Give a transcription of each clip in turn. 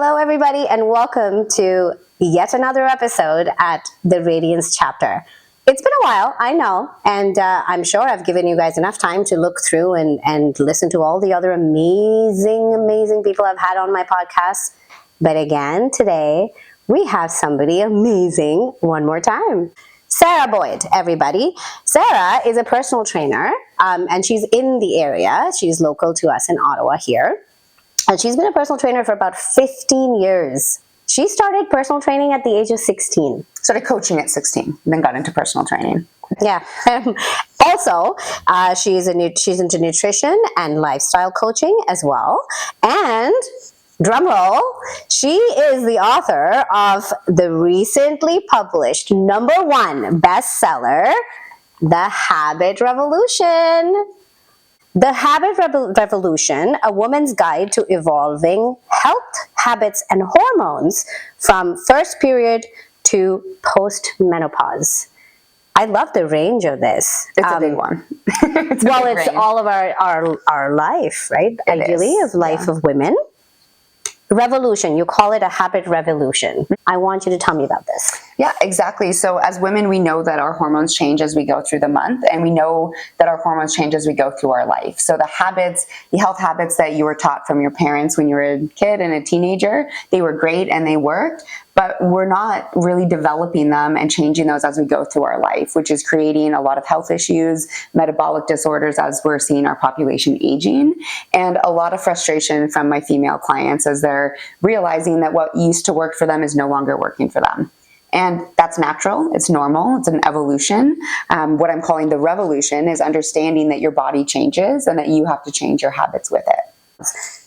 Hello, everybody, and welcome to yet another episode at the Radiance Chapter. It's been a while, I know, and I'm sure I've given you guys enough time to look through and listen to all the other amazing people I've had on my podcast. But again, today, we have somebody amazing one more time. Sarah Boyd, everybody. Sarah is a personal trainer, and she's in the area. She's local to us in Ottawa here. And she's been a personal trainer for about 15 years. She started personal training at the age of 16. Started coaching at 16, then got into personal training. Yeah. Also, she's into nutrition and lifestyle coaching as well. And drumroll, she is the author of the recently published #1 bestseller, The Habit Revolution. The Habit Revolution, a woman's guide to evolving health, habits, and hormones from first period to post-menopause. I love the range of this. It's a big one. It's all of our life, right? Ideally, of life of women. Revolution, you call it a habit revolution. I want you to tell me about this. Yeah, exactly. So as women, we know that our hormones change as we go through the month, and we know that our hormones change as we go through our life. So the health habits that you were taught from your parents when you were a kid and a teenager, they were great and they worked, but we're not really developing them and changing those as we go through our life, which is creating a lot of health issues, metabolic disorders as we're seeing our population aging, and a lot of frustration from my female clients as they're realizing that what used to work for them is no longer working for them. And that's natural, it's normal, it's an evolution. What I'm calling the revolution is understanding that your body changes and that you have to change your habits with it.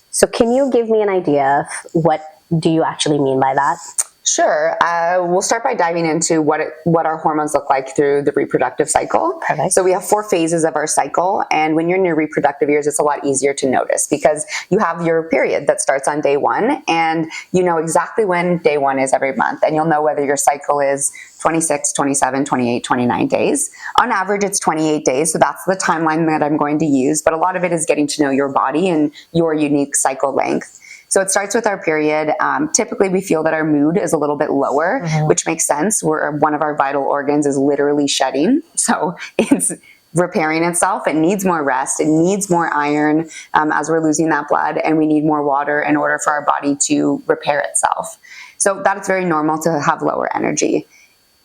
So can you give me an idea of what do you actually mean by that? Sure. We'll start by diving into what our hormones look like through the reproductive cycle. Perfect. So we have 4 phases of our cycle, and when you're in your reproductive years, it's a lot easier to notice because you have your period that starts on day 1, and you know exactly when day 1 is every month, and you'll know whether your cycle is 26, 27, 28, 29 days. On average, it's 28 days, so that's the timeline that I'm going to use, but a lot of it is getting to know your body and your unique cycle length. So it starts with our period. Typically, we feel that our mood is a little bit lower, which makes sense. One of our vital organs is literally shedding. So it's repairing itself. It needs more rest. It needs more iron as we're losing that blood. And we need more water in order for our body to repair itself. So that's very normal to have lower energy.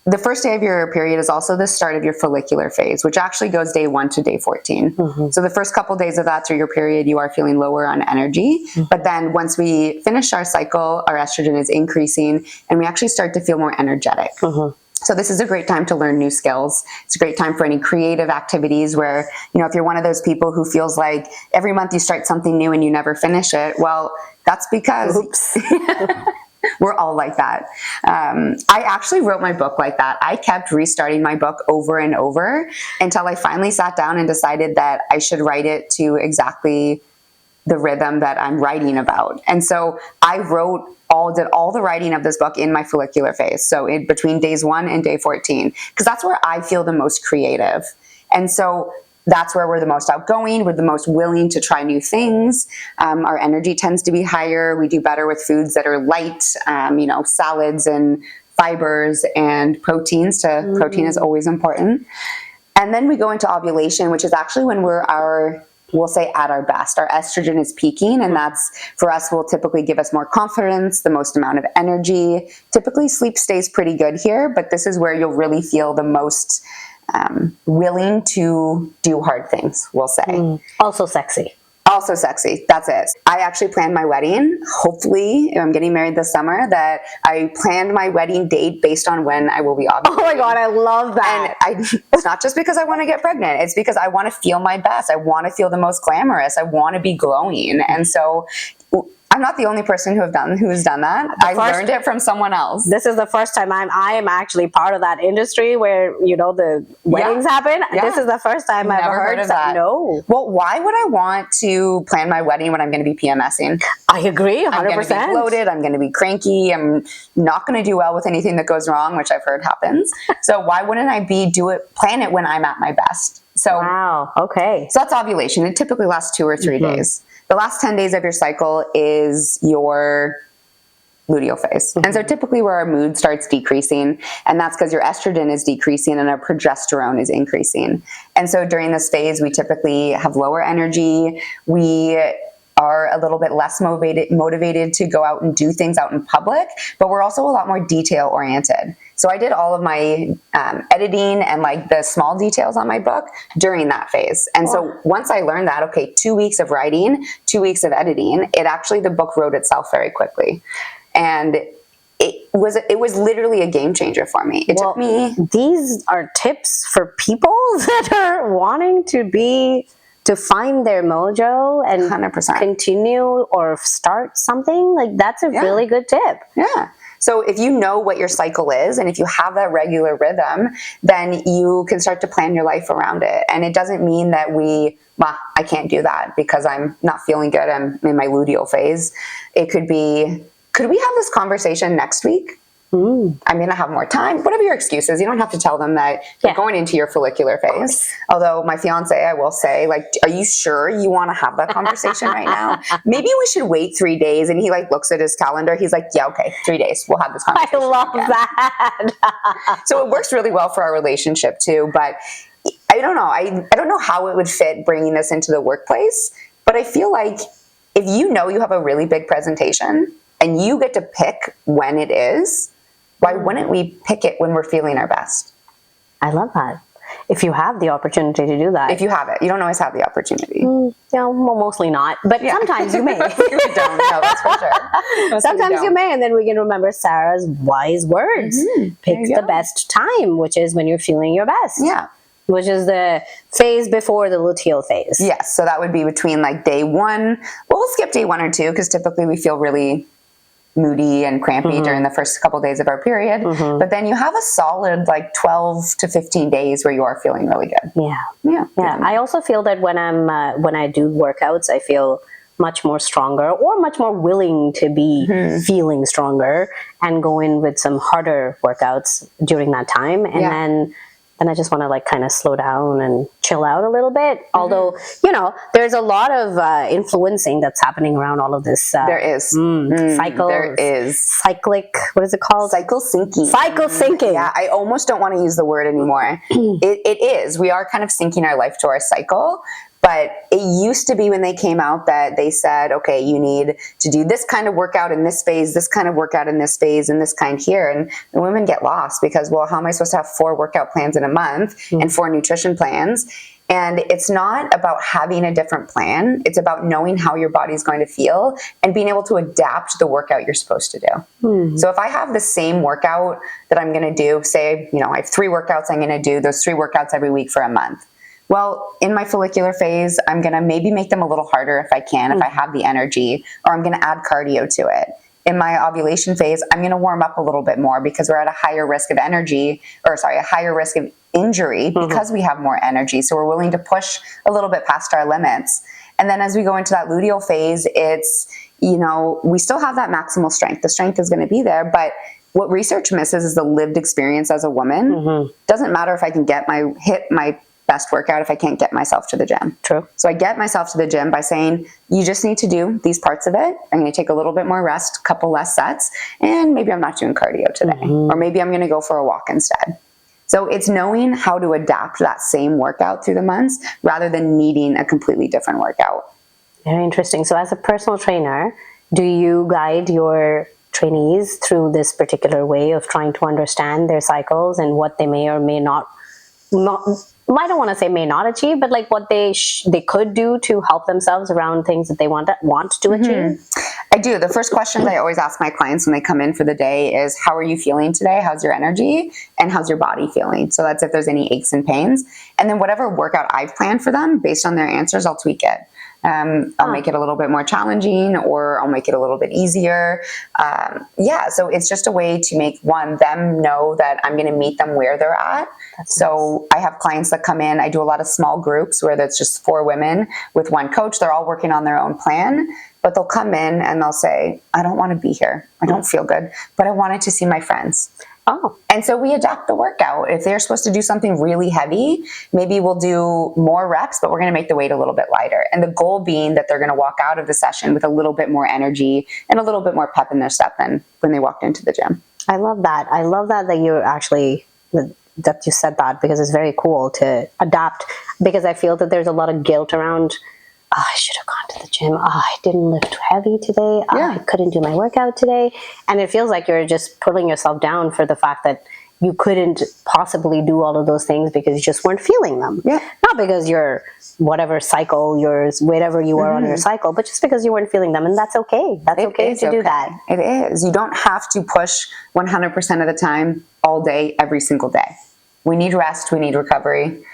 The first day of your period is also the start of your follicular phase, which actually goes day 1 to day 14. So the first couple days of that through your period, you are feeling lower on energy. But then once we finish our cycle, our estrogen is increasing and we actually start to feel more energetic. So this is a great time to learn new skills. It's a great time for any creative activities where, you know, if you're one of those people who feels like every month you start something new and you never finish it, well, that's because... Oops. We're all like that. I actually wrote my book like that. I kept restarting my book over and over until I finally sat down and decided that I should write it to exactly the rhythm that I'm writing about. And so I did all the writing of this book in my follicular phase. So in between days 1 and day 14, because that's where I feel the most creative. And so that's where we're the most outgoing. We're the most willing to try new things. Our energy tends to be higher. We do better with foods that are light, salads and fibers and proteins. Protein is always important. And then we go into ovulation, which is actually when we'll say at our best. Our estrogen is peaking, and that's, for us, will typically give us more confidence, the most amount of energy. Typically, sleep stays pretty good here, but this is where you'll really feel the most willing to do hard things, we'll say. Also sexy. Also sexy. That's it. I actually planned my wedding. Hopefully, I'm getting married this summer, that I planned my wedding date based on when I will be ovulating. Oh my God, I love that. And it's not just because I want to get pregnant. It's because I want to feel my best. I want to feel the most glamorous. I want to be glowing. And so I'm not the only person who's done that. I learned it from someone else. This is the first time I am actually part of that industry where, the weddings happen. Yeah. This is the first time I've ever heard of that. No. Well, why would I want to plan my wedding when I'm going to be PMSing? I agree, 100%. I'm going to be bloated. I'm going to be cranky. I'm not going to do well with anything that goes wrong, which I've heard happens. So why wouldn't I plan it when I'm at my best? So, wow. Okay. So that's ovulation. It typically lasts 2 or 3 days. The last 10 days of your cycle is your luteal phase. And so typically where our mood starts decreasing, and that's because your estrogen is decreasing and our progesterone is increasing. And so during this phase, we typically have lower energy. We are a little bit less motivated to go out and do things out in public, but we're also a lot more detail oriented. So I did all of my editing and like the small details on my book during that phase. And so once I learned that, okay, 2 weeks of writing, 2 weeks of editing, the book wrote itself very quickly. And it was literally a game changer for me. It took me. These are tips for people that are wanting to find their mojo and 100%. continue or start something. Like, that's a really good tip. Yeah. So if you know what your cycle is and if you have that regular rhythm, then you can start to plan your life around it. And it doesn't mean that I can't do that because I'm not feeling good. I'm in my luteal phase. It could be, could we have this conversation next week? I'm going to have more time. Whatever your excuse is, you don't have to tell them that you're going into your follicular phase. Although my fiance, I will say, like, are you sure you want to have that conversation right now? Maybe we should wait 3 days. And he like looks at his calendar. He's like, yeah, okay, 3 days. We'll have this conversation. I love that. So it works really well for our relationship too. But I don't know. I don't know how it would fit bringing this into the workplace. But I feel like if you know you have a really big presentation and you get to pick when it is, why wouldn't we pick it when we're feeling our best? I love that. If you have the opportunity to do that. If you have it. You don't always have the opportunity. Yeah, well, mostly not. But sometimes you may. You don't. No, that's for sure. Sometimes you may. And then we can remember Sarah's wise words. Pick the best time, which is when you're feeling your best. Yeah. Which is the phase before the luteal phase. Yes. So that would be between like day 1. Well, we'll skip day 1 or 2 because typically we feel really moody and crampy during the first couple days of our period. But then you have a solid like 12 to 15 days where you are feeling really good. Yeah. I also feel that when I do workouts, I feel much more stronger or much more willing to be feeling stronger and go in with some harder workouts during that time. And then I just want to like kind of slow down and chill out a little bit. Although, there's a lot of influencing that's happening around all of this. There is. Cycle. There is. Cyclic, what is it called? Cycle syncing. Cycle syncing. Yeah, I almost don't want to use the word anymore. It is. We are kind of syncing our life to our cycle. But it used to be when they came out that they said, okay, you need to do this kind of workout in this phase, this kind of workout in this phase, and this kind here. And the women get lost because, well, how am I supposed to have 4 workout plans in a month and 4 nutrition plans? And it's not about having a different plan. It's about knowing how your body's going to feel and being able to adapt the workout you're supposed to do. So if I have the same workout that I'm going to do, say, I have 3 workouts I'm going to do, those 3 workouts every week for a month. Well, in my follicular phase, I'm going to maybe make them a little harder if I can, if I have the energy, or I'm going to add cardio to it. In my ovulation phase, I'm going to warm up a little bit more because we're at a higher risk of a higher risk of injury because we have more energy. So we're willing to push a little bit past our limits. And then as we go into that luteal phase, it's, we still have that maximal strength. The strength is going to be there, but what research misses is the lived experience as a woman. Doesn't matter if I can hit my best workout if I can't get myself to the gym. True. So I get myself to the gym by saying, you just need to do these parts of it. I'm going to take a little bit more rest, a couple less sets, and maybe I'm not doing cardio today. Or maybe I'm going to go for a walk instead. So it's knowing how to adapt that same workout through the months rather than needing a completely different workout. Very interesting. So as a personal trainer, do you guide your trainees through this particular way of trying to understand their cycles and what they may or may not I don't want to say may not achieve, but like what they could do to help themselves around things that they want to achieve? I do. The first questions I always ask my clients when they come in for the day is, how are you feeling today? How's your energy? And how's your body feeling? So that's if there's any aches and pains. And then whatever workout I've planned for them, based on their answers, I'll tweak it. I'll make it a little bit more challenging, or I'll make it a little bit easier. So it's just a way to make them know that I'm going to meet them where they're at. So I have clients that come in. I do a lot of small groups where that's just 4 women with 1 coach. They're all working on their own plan, but they'll come in and they'll say, I don't want to be here. I don't feel good, but I wanted to see my friends. Oh, And so we adapt the workout. If they're supposed to do something really heavy, maybe we'll do more reps, but we're going to make the weight a little bit lighter. And the goal being that they're going to walk out of the session with a little bit more energy and a little bit more pep in their step than when they walked into the gym. I love that. I love that you're actually, that you said that, because it's very cool to adapt, because I feel that there's a lot of guilt around, oh, I should have gone to the gym. Oh, I didn't lift heavy today. Oh, I couldn't do my workout today. And it feels like you're just pulling yourself down for the fact that you couldn't possibly do all of those things because you just weren't feeling them. Yeah. Not because you're whatever cycle, yours, whatever you are on your cycle, but just because you weren't feeling them. And that's okay. That's okay to do that. It is. You don't have to push 100% of the time all day, every single day. We need rest. We need recovery.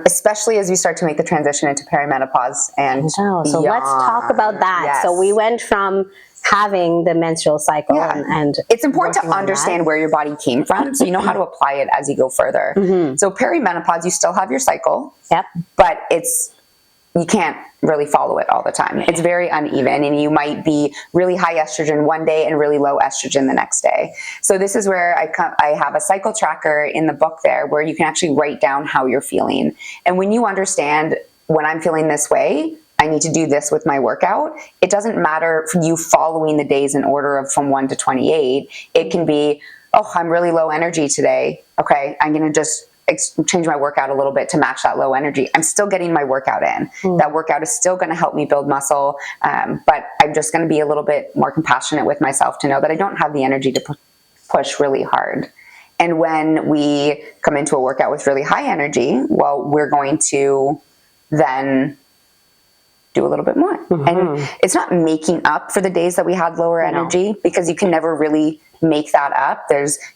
Especially as we start to make the transition into perimenopause and so let's talk about that. Yes. So we went from having the menstrual cycle and it's important to working on understand where your body came from so you know how to apply it as you go further. So perimenopause, you still have your cycle, Yep. but you can't really follow it all the time. It's very uneven, and you might be really high estrogen one day and really low estrogen the next day. So this is where I have a cycle tracker in the book there where you can actually write down how you're feeling. And when you understand, when I'm feeling this way, I need to do this with my workout, it doesn't matter for you following the days in order of from 1 to 28. It can be, oh, I'm really low energy today. Okay, I'm going to just change my workout a little bit to match that low energy. I'm still getting my workout in. That workout is still going to help me build muscle, but I'm just going to be a little bit more compassionate with myself to know that I don't have the energy to push really hard. And when we come into a workout with really high energy, well, we're going to then do a little bit more. And it's not making up for the days that we had lower energy, because you can never really make that up.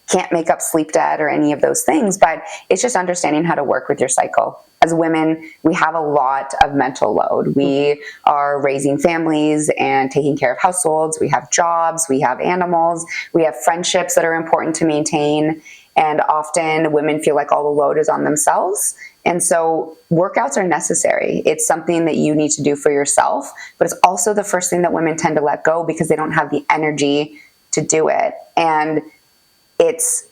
Can't make up sleep debt or any of those things, but it's just understanding how to work with your cycle. As women, we have a lot of mental load. We are raising families and taking care of households. We have jobs, we have animals, we have friendships that are important to maintain. And often women feel like all the load is on themselves. And so workouts are necessary. It's something that you need to do for yourself, but it's also the first thing that women tend to let go because they don't have the energy to do it. And yes,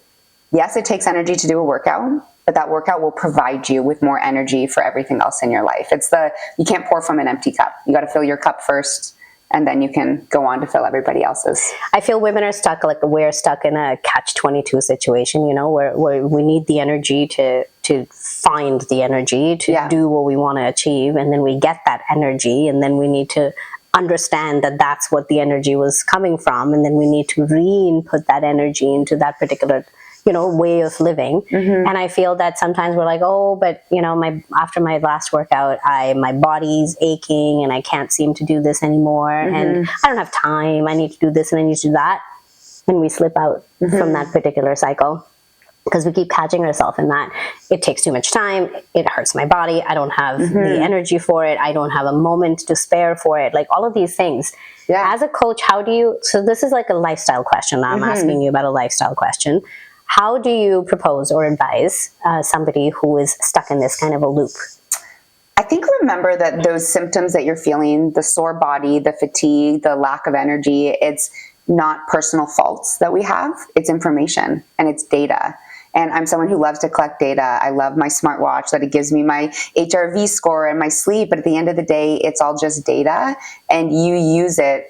it takes energy to do a workout, but that workout will provide you with more energy for everything else in your life. You can't pour from an empty cup. You got to fill your cup first, and then you can go on to fill everybody else's. I feel women are stuck, like we're stuck in a catch-22 situation, where we need the energy to find the energy to do what we want to achieve. And then we get that energy, and then we need to understand that that's what the energy was coming from. And then we need to re-input that energy into that particular way of living. And I feel that sometimes we're like, oh, but after my last workout, my body's aching and I can't seem to do this anymore. And I don't have time. I need to do this and I need to do that. And we slip out from that particular cycle because we keep catching ourselves in that. It takes too much time. It hurts my body. I don't have the energy for it. I don't have a moment to spare for it. Like all of these things. As a coach, so this is like a lifestyle question. I'm asking you about a lifestyle question. How do you propose or advise somebody who is stuck in this kind of a loop? I think remember that those symptoms that you're feeling, the sore body, the fatigue, the lack of energy, it's not personal faults that we have. It's information and it's data. And I'm someone who loves to collect data. I love my smartwatch, that it gives me my HRV score and my sleep. But at the end of the day, it's all just data, and you use it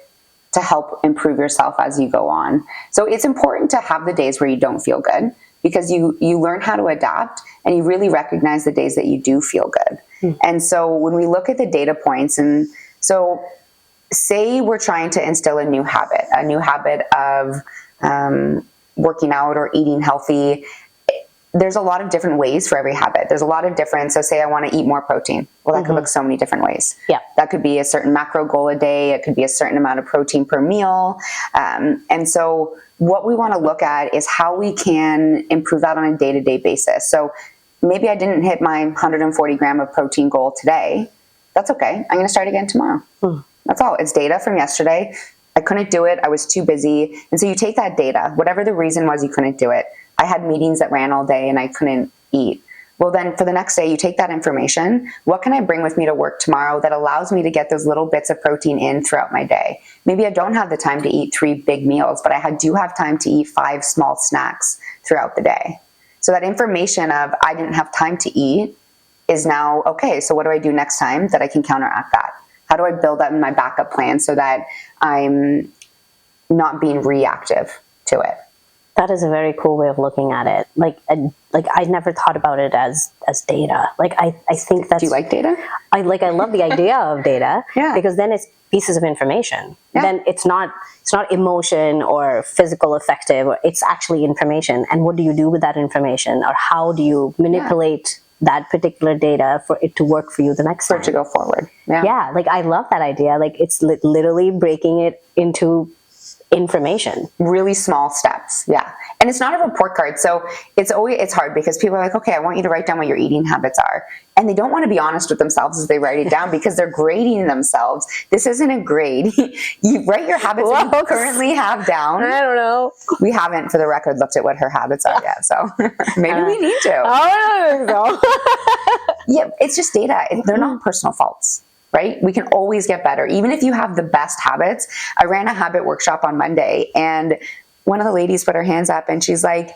to help improve yourself as you go on. So it's important to have the days where you don't feel good, because you learn how to adapt and you really recognize the days that you do feel good. And so when we look at the data points, and so say we're trying to instill a new habit of working out or eating healthy, there's a lot of different ways for every habit. There's a lot of different, so say I want to eat more protein. Well, that could look so many different ways. Yeah. That could be a certain macro goal a day. It could be a certain amount of protein per meal. And so what we want to look at is how we can improve that on a day-to-day basis. So maybe I didn't hit my 140 gram of protein goal today. That's okay. I'm going to start again tomorrow. That's all. It's data from yesterday. I couldn't do it. I was too busy. And so you take that data, whatever the reason was you couldn't do it. I had meetings that ran all day and I couldn't eat. Well, then for the next day, you take that information. What can I bring with me to work tomorrow that allows me to get those little bits of protein in throughout my day? Maybe I don't have the time to eat 3 big meals, but I do have time to eat 5 small snacks throughout the day. So that information of I didn't have time to eat is now, okay, so what do I do next time that I can counteract that? How do I build up my backup plan so that I'm not being reactive to it? That is a very cool way of looking at it. Like I never thought about it as data. Like I think that's. Do you like data? I love the idea of data. Yeah. Because then it's pieces of information. Yeah. Then it's not emotion or physical effective. It's actually information. And what do you do with that information, or how do you manipulate that particular data for it to work for you the next time? To go forward. Yeah. Yeah. Like I love that idea. Like it's literally breaking it into information. Really small steps. Yeah. And it's not a report card. So it's hard because people are like, okay, I want you to write down what your eating habits are. And they don't want to be honest with themselves as they write it down because they're grading themselves. This isn't a grade. You write your habits that you currently have down. I don't know. We haven't, for the record, looked at what her habits are yet. So maybe we need to. I don't think so. Yeah. It's just data. They're not personal faults. Right? We can always get better. Even if you have the best habits. I ran a habit workshop on Monday and one of the ladies put her hands up and she's like,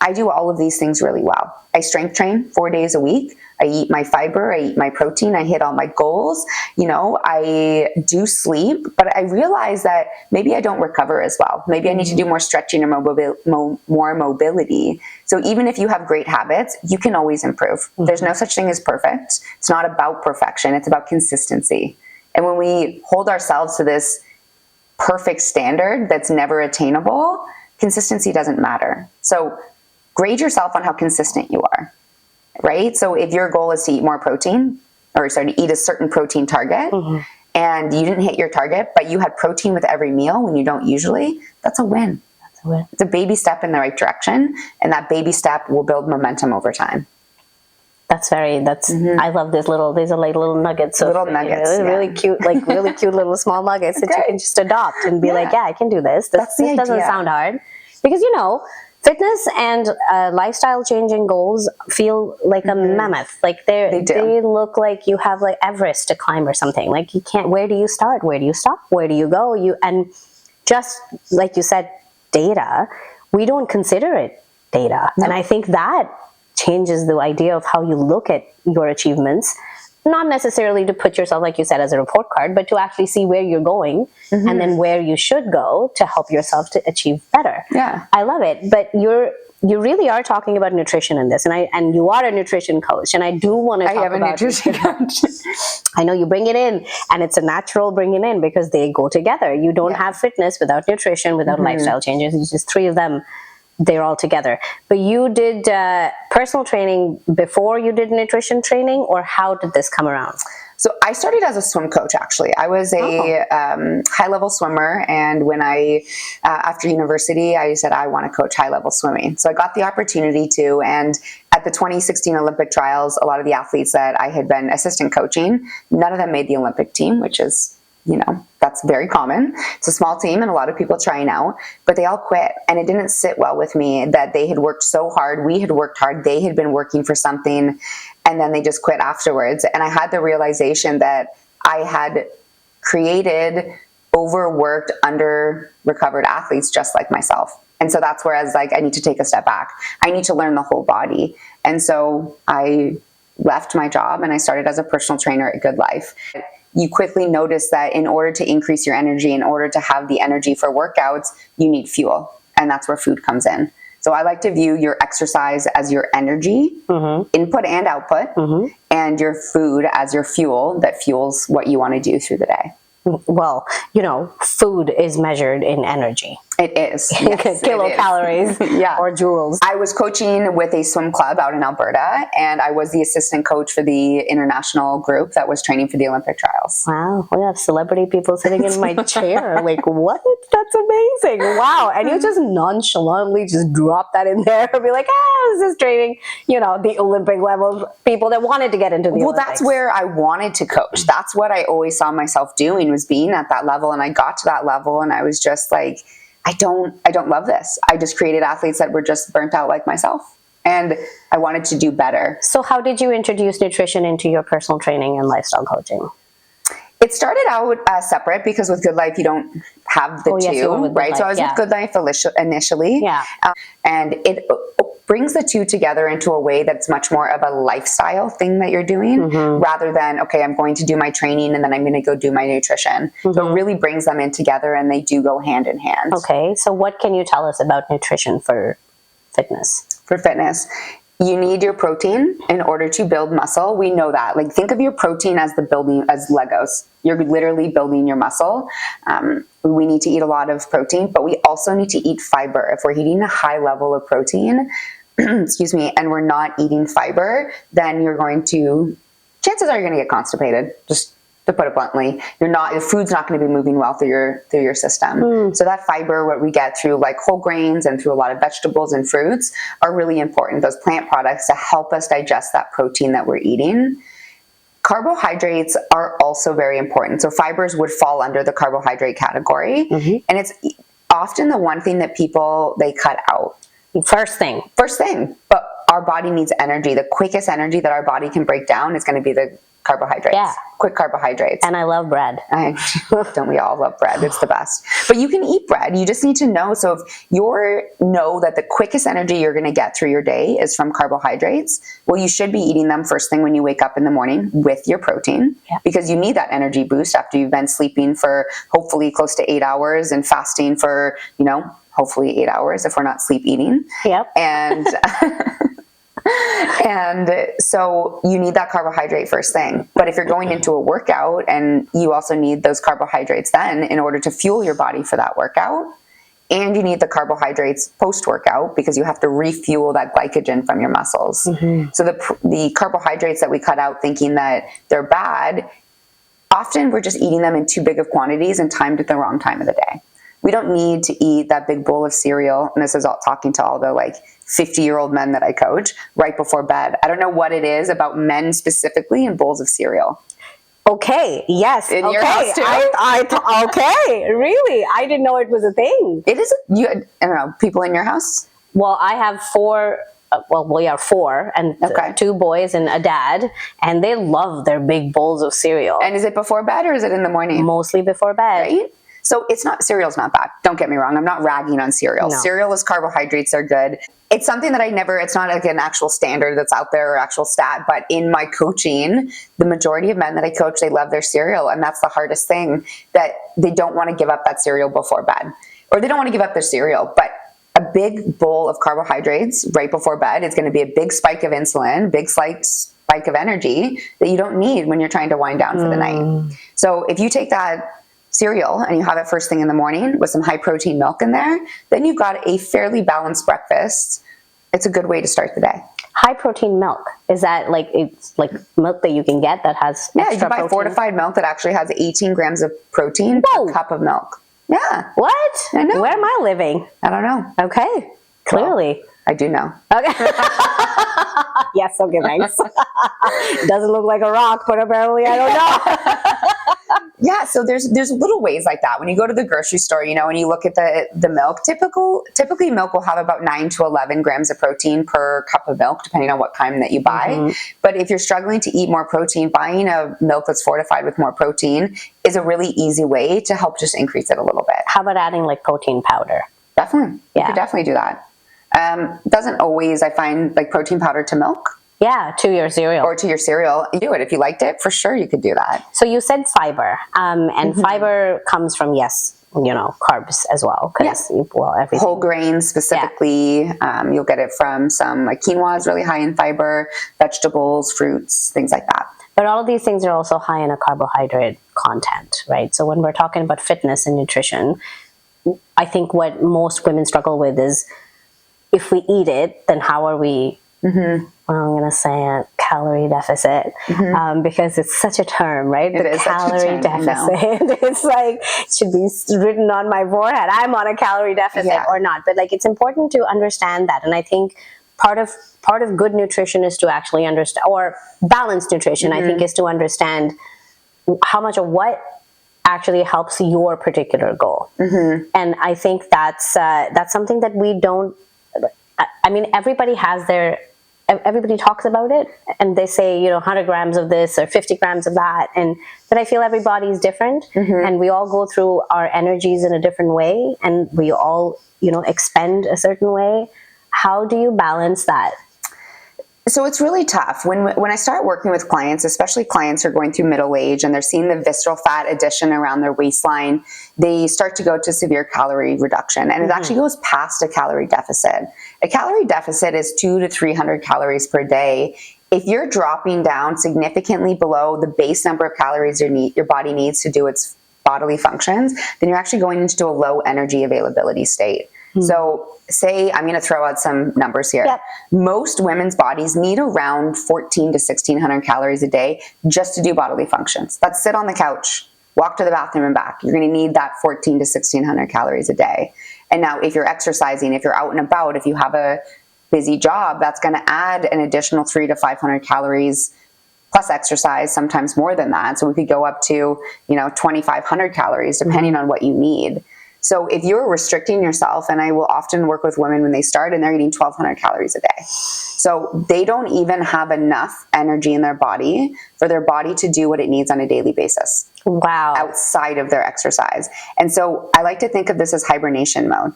I do all of these things really well. I strength train 4 days a week. I eat my fiber, I eat my protein, I hit all my goals. I do sleep, but I realize that maybe I don't recover as well. Maybe I need to do more stretching or more mobility. So even if you have great habits, you can always improve. Mm-hmm. There's no such thing as perfect. It's not about perfection. It's about consistency. And when we hold ourselves to this perfect standard that's never attainable, consistency doesn't matter. So grade yourself on how consistent you are, right? So if your goal is to eat more protein, to eat a certain protein target, mm-hmm. and you didn't hit your target, but you had protein with every meal when you don't usually, that's a win. That's a win. It's a baby step in the right direction, and that baby step will build momentum over time. Mm-hmm. I love these are like little nuggets. Little nuggets. Really cute, like really cute little small nuggets that you can just adopt and be like, yeah, I can do this. This doesn't sound hard. Because, fitness and lifestyle changing goals feel like a mammoth. Like they look like you have like Everest to climb or something. Like you can't, where do you start? Where do you stop? Where do you go? And just like you said, data, we don't consider it data. No. And I think that changes the idea of how you look at your achievements, not necessarily to put yourself, like you said, as a report card, but to actually see where you're going, mm-hmm. and then where you should go to help yourself to achieve better. Yeah. I love it. But you really are talking about nutrition in this, and you are a nutrition coach, and I do want to talk about... I have a nutrition coach. I know you bring it in, and it's a natural bringing in because they go together. You don't have fitness without nutrition, without mm-hmm. lifestyle changes. It's just 3 of them. They're all together. But you did personal training before you did nutrition training, or how did this come around? So I started as a swim coach, actually. I was a high-level swimmer, and when after university, I said I want to coach high-level swimming. So I got the opportunity to, and at the 2016 Olympic trials, a lot of the athletes that I had been assistant coaching, none of them made the Olympic team, which is, that's very common. It's a small team and a lot of people trying out, but they all quit. And it didn't sit well with me that they had worked so hard. We had worked hard. They had been working for something, and then they just quit afterwards. And I had the realization that I had created overworked, under-recovered athletes just like myself. And so that's where I was like, I need to take a step back. I need to learn the whole body. And so I left my job and I started as a personal trainer at Good Life. You quickly notice that in order to increase your energy, in order to have the energy for workouts, you need fuel. And that's where food comes in. So I like to view your exercise as your energy, mm-hmm. input and output, mm-hmm. and your food as your fuel that fuels what you want to do through the day. Well, food is measured in energy. It is. Yes, kilocalories yeah. or joules. I was coaching with a swim club out in Alberta, and I was the assistant coach for the international group that was training for the Olympic trials. Wow. We have celebrity people sitting in my chair. Like, what? That's amazing. Wow. And you just nonchalantly just drop that in there and be like, this is training, the Olympic level people that wanted to get into the Olympics. That's where I wanted to coach. That's what I always saw myself doing, was being at that level. And I got to that level and I was just like, I don't love this. I just created athletes that were just burnt out like myself. and I wanted to do better. So how did you introduce nutrition into your personal training and lifestyle coaching? It started out separate because with Good Life, you don't have the Oh, yes, you were two, with Good right? Life, So I was yeah. with Good Life initially. Yeah. And it brings the two together into a way that's much more of a lifestyle thing that you're doing Mm-hmm. rather than, okay, I'm going to do my training and then I'm going to go do my nutrition. So it really brings them in together and they do go hand in hand. Okay, so what can you tell us about nutrition for fitness? For fitness, you need your protein in order to build muscle. We know that. Like, think of your protein as as Legos. You're literally building your muscle. We need to eat a lot of protein, but we also need to eat fiber. If we're eating a high level of protein, excuse me, and we're not eating fiber, then chances are you're going to get constipated. Just to put it bluntly, the food's not going to be moving well through your system. So that fiber, what we get through like whole grains and through a lot of vegetables and fruits, are really important. Those plant products to help us digest that protein that we're eating. Carbohydrates are also very important. So fibers would fall under the carbohydrate category, and it's often the one thing that they cut out. First thing. But our body needs energy. The quickest energy that our body can break down is going to be the carbohydrates. Yeah. Quick carbohydrates. And I love bread. Don't we all love bread? It's the best. But you can eat bread. You just need to know. So if know that the quickest energy you're going to get through your day is from carbohydrates, well, you should be eating them first thing when you wake up in the morning with your protein, because you need that energy boost after you've been sleeping for hopefully close to 8 hours and fasting for, hopefully 8 hours if we're not sleep eating. Yep. And and so you need that carbohydrate first thing. But if you're going into a workout, and you also need those carbohydrates then in order to fuel your body for that workout, and you need the carbohydrates post-workout because you have to refuel that glycogen from your muscles. So the carbohydrates that we cut out thinking that they're bad, often we're just eating them in too big of quantities and timed at the wrong time of the day. We don't need to eat that big bowl of cereal, and this is all talking to all the 50-year-old men that I coach, right before bed. I don't know what it is about men specifically and bowls of cereal. Okay. Yes. In okay. your house too? Okay. Really? I didn't know it was a thing. It is. I don't know. People in your house? Well, I have four. We are four, and two boys and a dad, and they love their big bowls of cereal. And is it before bed or is it in the morning? Mostly before bed. Right? So cereal's not bad. Don't get me wrong. I'm not ragging on cereal. No. Cereal is carbohydrates are good. It's something that it's not like an actual standard that's out there or actual stat, but in my coaching, the majority of men that I coach, they love their cereal. And that's the hardest thing, that they don't want to give up that cereal before bed, or they don't want to give up their cereal. But a big bowl of carbohydrates right before bed is going to be a big spike of insulin, big spike of energy that you don't need when you're trying to wind down for the night. So if you take that cereal and you have it first thing in the morning with some high protein milk in there, then you've got a fairly balanced breakfast. It's a good way to start the day. High protein milk, is that it's like milk that you can get that has you extra can buy protein? Fortified milk that actually has 18 grams of protein per cup of milk. Yeah. What? I know. Where am I living? I don't know. Okay. Clearly. I do know. Okay. Yes. Okay. Thanks. Doesn't look like a rock, but apparently I don't know. Yeah. So there's little ways like that. When you go to the grocery store, and you look at the milk, typically milk will have about 9 to 11 grams of protein per cup of milk, depending on what kind that you buy. But if you're struggling to eat more protein, buying a milk that's fortified with more protein is a really easy way to help just increase it a little bit. How about adding protein powder? Definitely. You could definitely do that. Doesn't always, I find, protein powder to milk. Yeah, to your cereal. Or to your cereal. You do it. If you liked it, for sure you could do that. So you said fiber, and fiber comes from, carbs as well. Because, everything. Whole grains specifically. You'll get it from some, quinoa is really high in fiber, vegetables, fruits, things like that. But all of these things are also high in a carbohydrate content, right? So when we're talking about fitness and nutrition, I think what most women struggle with is, if we eat it, then how are we, I'm going to say a calorie deficit, because it's such a term, right? It is calorie deficit. It's it should be written on my forehead. I'm on a calorie deficit or not. But it's important to understand that. And I think part of good nutrition is to actually understand, or balanced nutrition, I think, is to understand how much of what actually helps your particular goal. And I think that's something that we don't, I mean, everybody talks about it, and they say, 100 grams of this or 50 grams of that. But I feel every body is different, and we all go through our energies in a different way, and we all, expend a certain way. How do you balance that? So it's really tough. When I start working with clients, especially clients who are going through middle age and they're seeing the visceral fat addition around their waistline, they start to go to severe calorie reduction. And it actually goes past a calorie deficit. A calorie deficit is 200 to 300 calories per day. If you're dropping down significantly below the base number of calories your body needs to do its bodily functions, then you're actually going into a low energy availability state. So say, I'm going to throw out some numbers here. Yep. Most women's bodies need around 14 to 1600 calories a day just to do bodily functions. That's sit on the couch, walk to the bathroom and back. You're going to need that 14 to 1600 calories a day. And now if you're exercising, if you're out and about, if you have a busy job, that's going to add an additional 300 to 500 calories plus exercise, sometimes more than that. So we could go up to, 2,500 calories depending on what you need. So if you're restricting yourself, and I will often work with women when they start and they're eating 1,200 calories a day. So they don't even have enough energy in their body for their body to do what it needs on a daily basis. Wow. Outside of their exercise. And so I like to think of this as hibernation mode.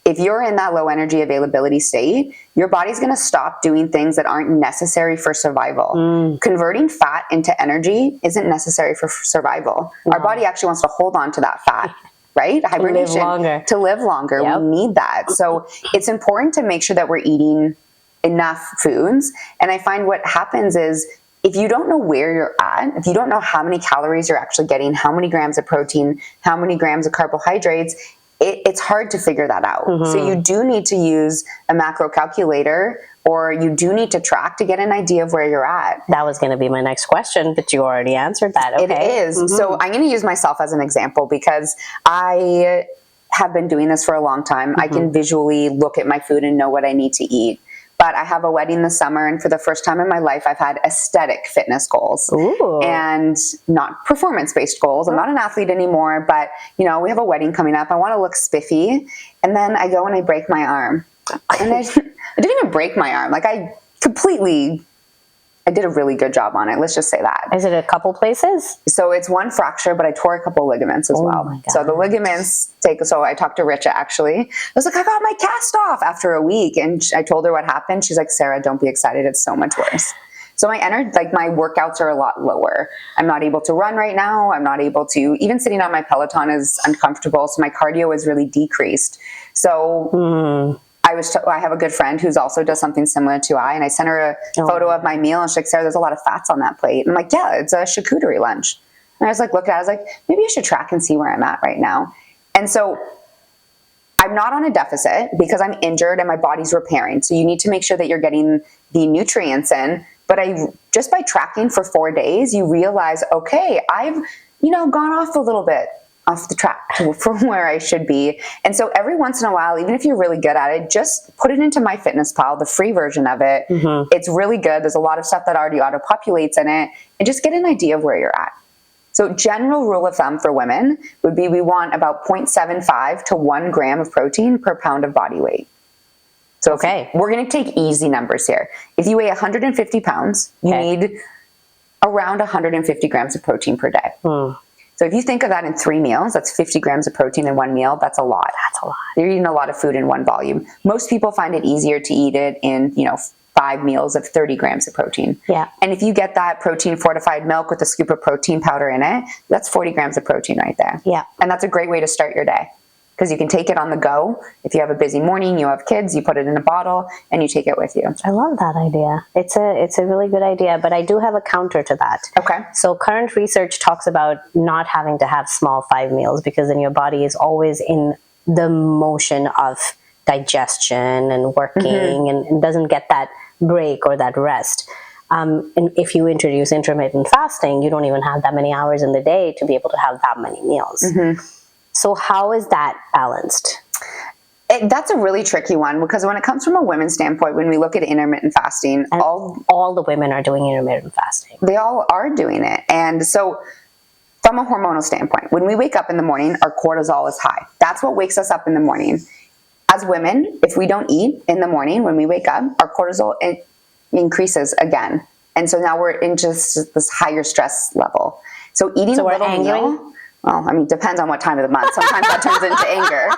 If you're in that low energy availability state, your body's going to stop doing things that aren't necessary for survival. Converting fat into energy isn't necessary for survival. Our body actually wants to hold on to that fat. Right? Hibernation. To live longer. Yep. We need that. So it's important to make sure that we're eating enough foods. And I find what happens is if you don't know where you're at, if you don't know how many calories you're actually getting, how many grams of protein, how many grams of carbohydrates, it's hard to figure that out. So you do need to use a macro calculator, or you do need to track to get an idea of where you're at. That was going to be my next question, but you already answered that. Okay. It is. So I'm going to use myself as an example because I have been doing this for a long time. I can visually look at my food and know what I need to eat. But I have a wedding this summer, and for the first time in my life, I've had aesthetic fitness goals. Ooh. And not performance-based goals. I'm not an athlete anymore, but we have a wedding coming up. I want to look spiffy. And then I go and I break my arm. And I didn't even break my arm. Like I did a really good job on it. Let's just say that. Is it a couple places? So it's one fracture, but I tore a couple ligaments as well. My God. So the ligaments so I talked to Richa actually. I was like, I got my cast off after a week. And I told her what happened. She's like, Sarah, don't be excited. It's so much worse. So my workouts are a lot lower. I'm not able to run right now. I'm not able to, even sitting on my Peloton is uncomfortable. So my cardio is really decreased. So I have a good friend who's also does something similar to and I sent her a photo of my meal, and she's like, Sarah, there's a lot of fats on that plate. And I'm like, yeah, it's a charcuterie lunch. And I was like, look at it, I was like, maybe I should track and see where I'm at right now. And so I'm not on a deficit because I'm injured and my body's repairing. So you need to make sure that you're getting the nutrients in. But just by tracking for 4 days, you realize, okay, I've, gone off a little bit off the track from where I should be. And so every once in a while, even if you're really good at it, just put it into MyFitnessPal, the free version of it. It's really good. There's a lot of stuff that already auto-populates in it, and just get an idea of where you're at. So general rule of thumb for women would be we want about 0.75 to 1 gram of protein per pound of body weight. So Okay. we're going to take easy numbers here. If you weigh 150 pounds, you need around 150 grams of protein per day. So if you think of that in 3 meals, that's 50 grams of protein in 1 meal. That's a lot. That's a lot. You're eating a lot of food in one volume. Most people find it easier to eat it in, 5 meals of 30 grams of protein. Yeah. And if you get that protein fortified milk with a scoop of protein powder in it, that's 40 grams of protein right there. Yeah. And that's a great way to start your day because you can take it on the go. If you have a busy morning, you have kids, you put it in a bottle and you take it with you. I love that idea. It's a really good idea, but I do have a counter to that. Okay. So current research talks about not having to have small 5 meals because then your body is always in the motion of digestion and working and doesn't get that break or that rest. And if you introduce intermittent fasting, you don't even have that many hours in the day to be able to have that many meals. So how is that balanced? That's a really tricky one because when it comes from a women's standpoint, when we look at intermittent fasting, And all the women are doing intermittent fasting. they all are doing it. And so from a hormonal standpoint, when we wake up in the morning, our cortisol is high. That's what wakes us up in the morning. as women, if we don't eat in the morning when we wake up, our cortisol increases again. And so now we're in just this higher stress level. So eating a little meal, well, I mean, depends on what time of the month. Sometimes that turns into anger.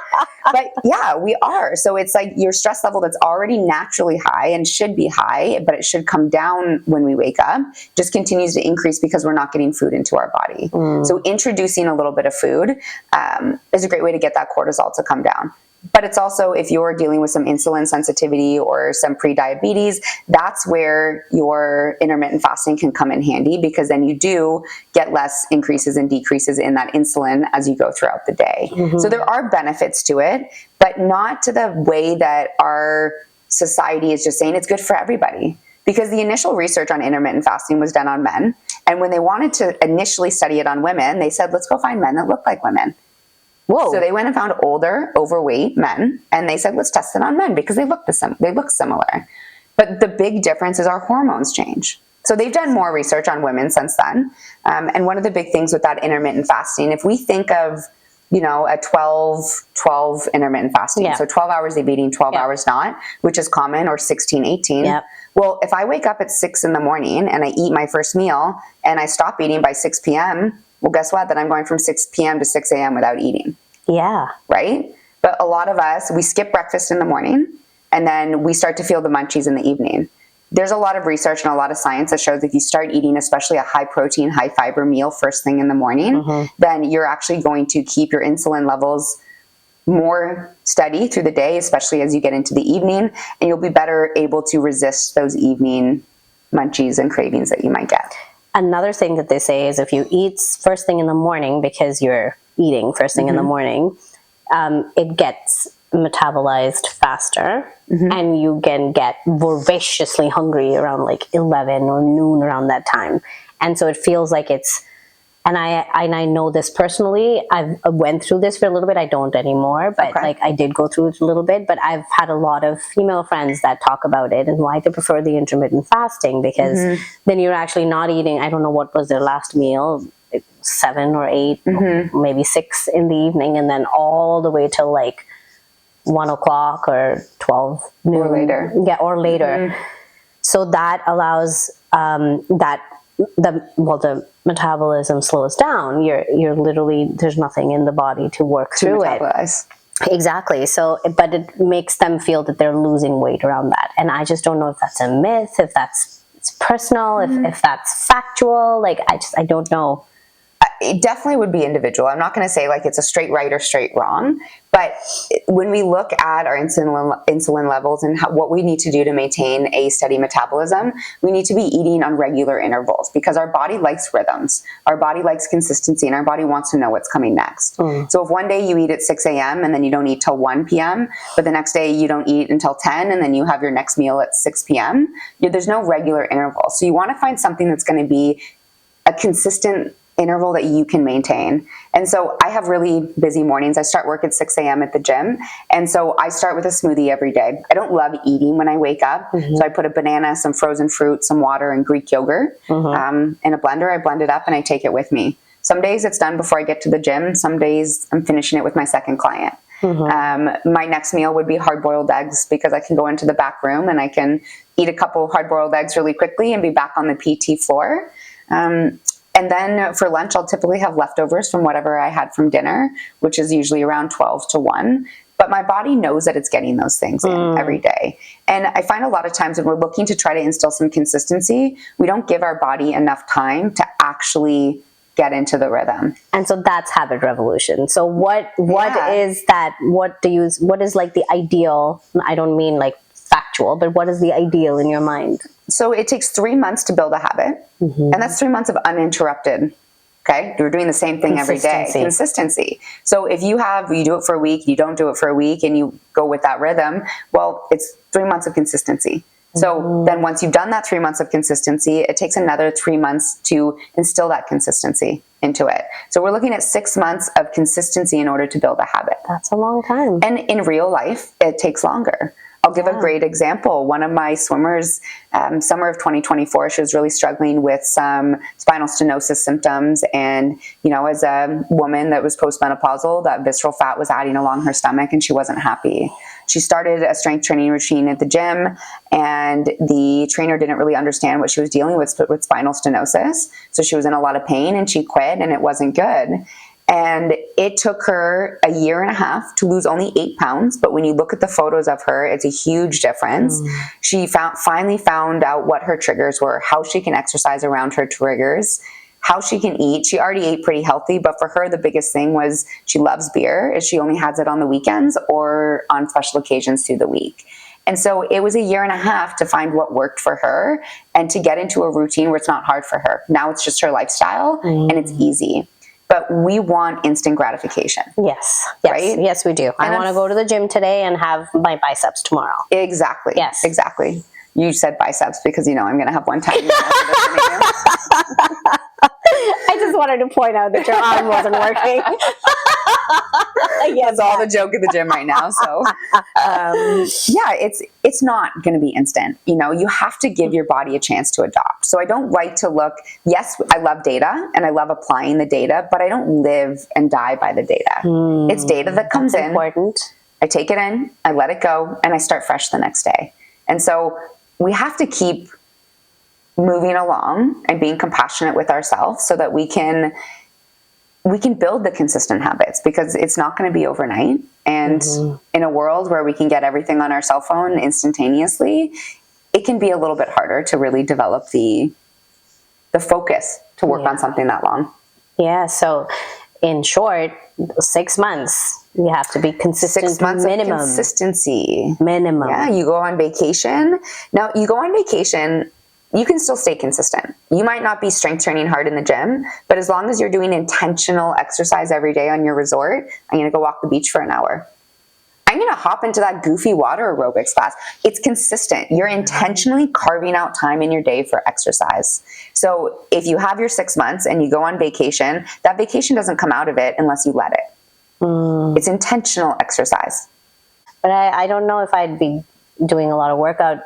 But yeah, we are. So it's like your stress level that's already naturally high and should be high, but it should come down when we wake up, just continues to increase because we're not getting food into our body. So introducing a little bit of food is a great way to get that cortisol to come down. But it's also, if you're dealing with some insulin sensitivity or some pre-diabetes, that's where your intermittent fasting can come in handy, because then you do get less increases and decreases in that insulin as you go throughout the day. So there are benefits to it, but not to the way that our society is just saying it's good for everybody. Because the initial research on intermittent fasting was done on men. And when they wanted to initially study it on women, they said, let's go find men that look like women. Whoa. So they went and found older, overweight men, and they said, let's test it on men because they look similar. But the big difference is our hormones change. So they've done more research on women since then. And one of the big things with that intermittent fasting, if we think of, a 12 intermittent fasting, so 12 hours of eating, 12 hours not, which is common, or 16, 18. Well, if I wake up at 6 in the morning and I eat my first meal and I stop eating by 6 p.m., well, guess what? Then I'm going from 6 p.m. to 6 a.m. without eating. Yeah. Right? But a lot of us, we skip breakfast in the morning and then we start to feel the munchies in the evening. There's a lot of research and a lot of science that shows if you start eating, especially a high protein, high fiber meal first thing in the morning, then you're actually going to keep your insulin levels more steady through the day, especially as you get into the evening, and you'll be better able to resist those evening munchies and cravings that you might get. Another thing that they say is if you eat first thing in the morning, because you're eating first thing in the morning, it gets metabolized faster, and you can get voraciously hungry around like 11 or noon, around that time. And so it feels like it's, and I know this personally, I went through this for a little bit. I don't anymore, but like I did go through it a little bit, but I've had a lot of female friends that talk about it and why they prefer the intermittent fasting, because then you're actually not eating, I don't know what was their last meal, 7 or 8, maybe 6 in the evening, and then all the way till like 1 o'clock or 12 noon. Or later. Yeah, or later. So that allows the metabolism slows down. You're literally, there's nothing in the body to work through metabolize. it. Exactly. So, but it makes them feel that they're losing weight around that. And I just don't know if that's a myth, if it's personal, if that's factual. Like, I don't know. It definitely would be individual. I'm not going to say like it's a straight right or straight wrong, but when we look at our insulin levels and what we need to do to maintain a steady metabolism, we need to be eating on regular intervals, because our body likes rhythms. Our body likes consistency, and our body wants to know what's coming next. So if one day you eat at 6 a.m. and then you don't eat till 1 p.m., but the next day you don't eat until 10 and then you have your next meal at 6 p.m., there's no regular interval. So you want to find something that's going to be a consistent interval that you can maintain. And so I have really busy mornings. I start work at 6 a.m. at the gym. And so I start with a smoothie every day. I don't love eating when I wake up. So I put a banana, some frozen fruit, some water, and Greek yogurt in a blender. I blend it up and I take it with me. Some days it's done before I get to the gym. Some days I'm finishing it with my second client. My next meal would be hard-boiled eggs, because I can go into the back room and I can eat a couple hard-boiled eggs really quickly and be back on the PT floor. And then for lunch, I'll typically have leftovers from whatever I had from dinner, which is usually around 12 to 1. But my body knows that it's getting those things in every day. And I find a lot of times when we're looking to try to instill some consistency, we don't give our body enough time to actually get into the rhythm. And so that's Habit Revolution. So what is that? What is like the ideal? I don't mean like factual, but what is the ideal in your mind? So it takes 3 months to build a habit, and that's 3 months of uninterrupted. Okay, you're doing the same thing every day. Consistency. So if you do it for a week, you don't do it for a week, and you go with that rhythm, well, it's 3 months of consistency. So then once you've done that 3 months of consistency, it takes another 3 months to instill that consistency into it. So we're looking at 6 months of consistency in order to build a habit. That's a long time. And in real life, it takes longer. I'll give a great example. One of my swimmers, summer of 2024, she was really struggling with some spinal stenosis symptoms. And, as a woman that was postmenopausal, that visceral fat was adding along her stomach and she wasn't happy. She started a strength training routine at the gym, and the trainer didn't really understand what she was dealing with spinal stenosis. So she was in a lot of pain and she quit, and it wasn't good. And it took her a year and a half to lose only 8 pounds. But when you look at the photos of her, it's a huge difference. She finally found out what her triggers were, how she can exercise around her triggers, how she can eat. She already ate pretty healthy, but for her, the biggest thing was she loves beer. Is she only has it on the weekends or on special occasions through the week. And so it was a year and a half to find what worked for her and to get into a routine where it's not hard for her. Now it's just her lifestyle and it's easy. But we want instant gratification. Yes. Right? Yes, we do. I want to go to the gym today and have my biceps tomorrow. Exactly. Yes. Exactly. You said biceps because I'm going to have one time. I just wanted to point out that your arm wasn't working. That's all the joke at the gym right now. So, it's not going to be instant. You have to give your body a chance to adopt. So I don't like to look. Yes, I love data and I love applying the data, but I don't live and die by the data. It's data that comes in. Important. I take it in, I let it go, and I start fresh the next day. And so we have to keep moving along and being compassionate with ourselves so that we can build the consistent habits, because it's not going to be overnight. And in a world where we can get everything on our cell phone instantaneously, it can be a little bit harder to really develop the focus to work on something that long. Yeah. So in short, 6 months, you have to be consistent. 6 months minimum. of consistency. Minimum. Yeah. You go on vacation. Now you go on vacation, you can still stay consistent. You might not be strength training hard in the gym, but as long as you're doing intentional exercise every day on your resort, I'm going to go walk the beach for an hour. I'm going to hop into that goofy water aerobics class. It's consistent. You're intentionally carving out time in your day for exercise. So if you have your 6 months and you go on vacation, that vacation doesn't come out of it unless you let it. It's intentional exercise. But I don't know if I'd be doing a lot of workout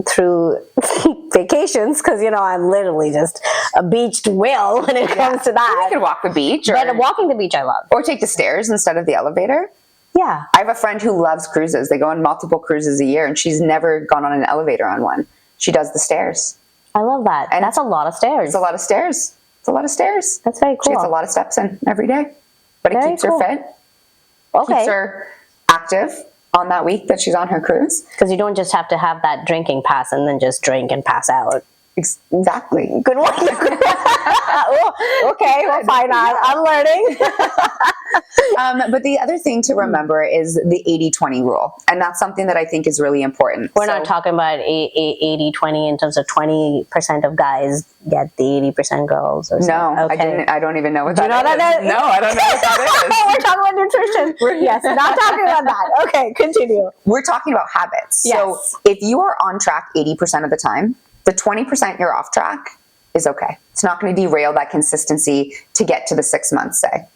through vacations, because I'm literally just a beached whale when it comes to that. You could walk the beach, But walking the beach I love. or take the stairs instead of the elevator. Yeah. I have a friend who loves cruises. They go on multiple cruises a year, and she's never gone on an elevator on one. She does the stairs. I love that. And that's a lot of stairs. It's a lot of stairs. It's a lot of stairs. That's very She cool. gets a lot of steps in every day, but it Very keeps cool. her fit, Okay. keeps her active on that week that she's on her cruise. Because you don't just have to have that drinking pass and then just drink and pass out. Exactly. Good one. Okay, well, fine. I'm learning. But the other thing to remember is the 80-20 rule. And that's something that I think is really important. We're not talking about 80-20 in terms of 20% of guys get the 80% girls or something. No, Okay. I don't even know what Do you know that that is. No, I don't know what that is. We're talking about nutrition. Yes, not talking about that. Okay, continue. We're talking about habits. Yes. So if you are on track 80% of the time, the 20% you're off track is okay. It's not going to derail that consistency to get to the 6 months, say.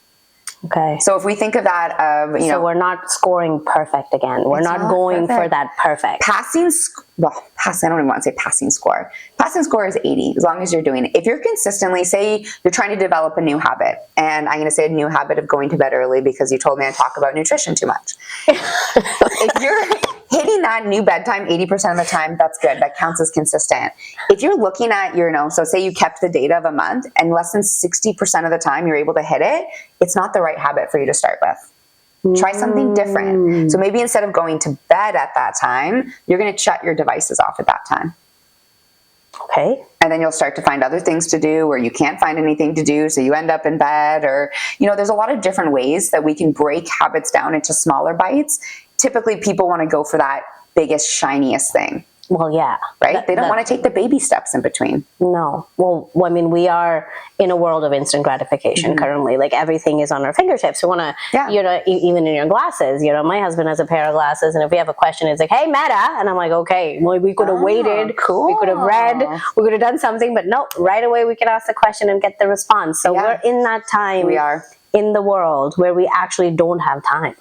Okay. So if we think of that of, So we're not scoring perfect again. We're not going for that perfect. I don't even want to say passing score. Passing score is 80, as long as you're doing it. If you're consistently, say you're trying to develop a new habit, and I'm going to say a new habit of going to bed early because you told me I talk about nutrition too much. If you're hitting that new bedtime 80% of the time, that's good. That counts as consistent. If you're looking at so say you kept the data of a month and less than 60% of the time you're able to hit it, it's not the right habit for you to start with. Try something different. So maybe instead of going to bed at that time, you're going to shut your devices off at that time. Okay. And then you'll start to find other things to do, or you can't find anything to do, so you end up in bed, or, there's a lot of different ways that we can break habits down into smaller bites. Typically, people want to go for that biggest, shiniest thing, Well, yeah. right? They don't want to take the baby steps in between. No. Well, I mean, we are in a world of instant gratification currently. Like, everything is on our fingertips. We want to, even in your glasses, my husband has a pair of glasses, and if we have a question, it's like, hey, Meta. And I'm like, okay, well, we could have waited. Cool. We could have read. We could have done something, but no, right away we can ask the question and get the response. So we're in that time We are. in the world where we actually don't have time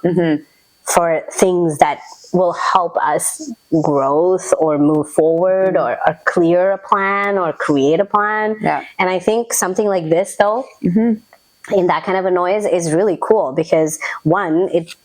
for things that will help us growth or move forward or clear a plan or create a plan. Yeah. And I think something like this, though, in that kind of a noise is really cool because one, it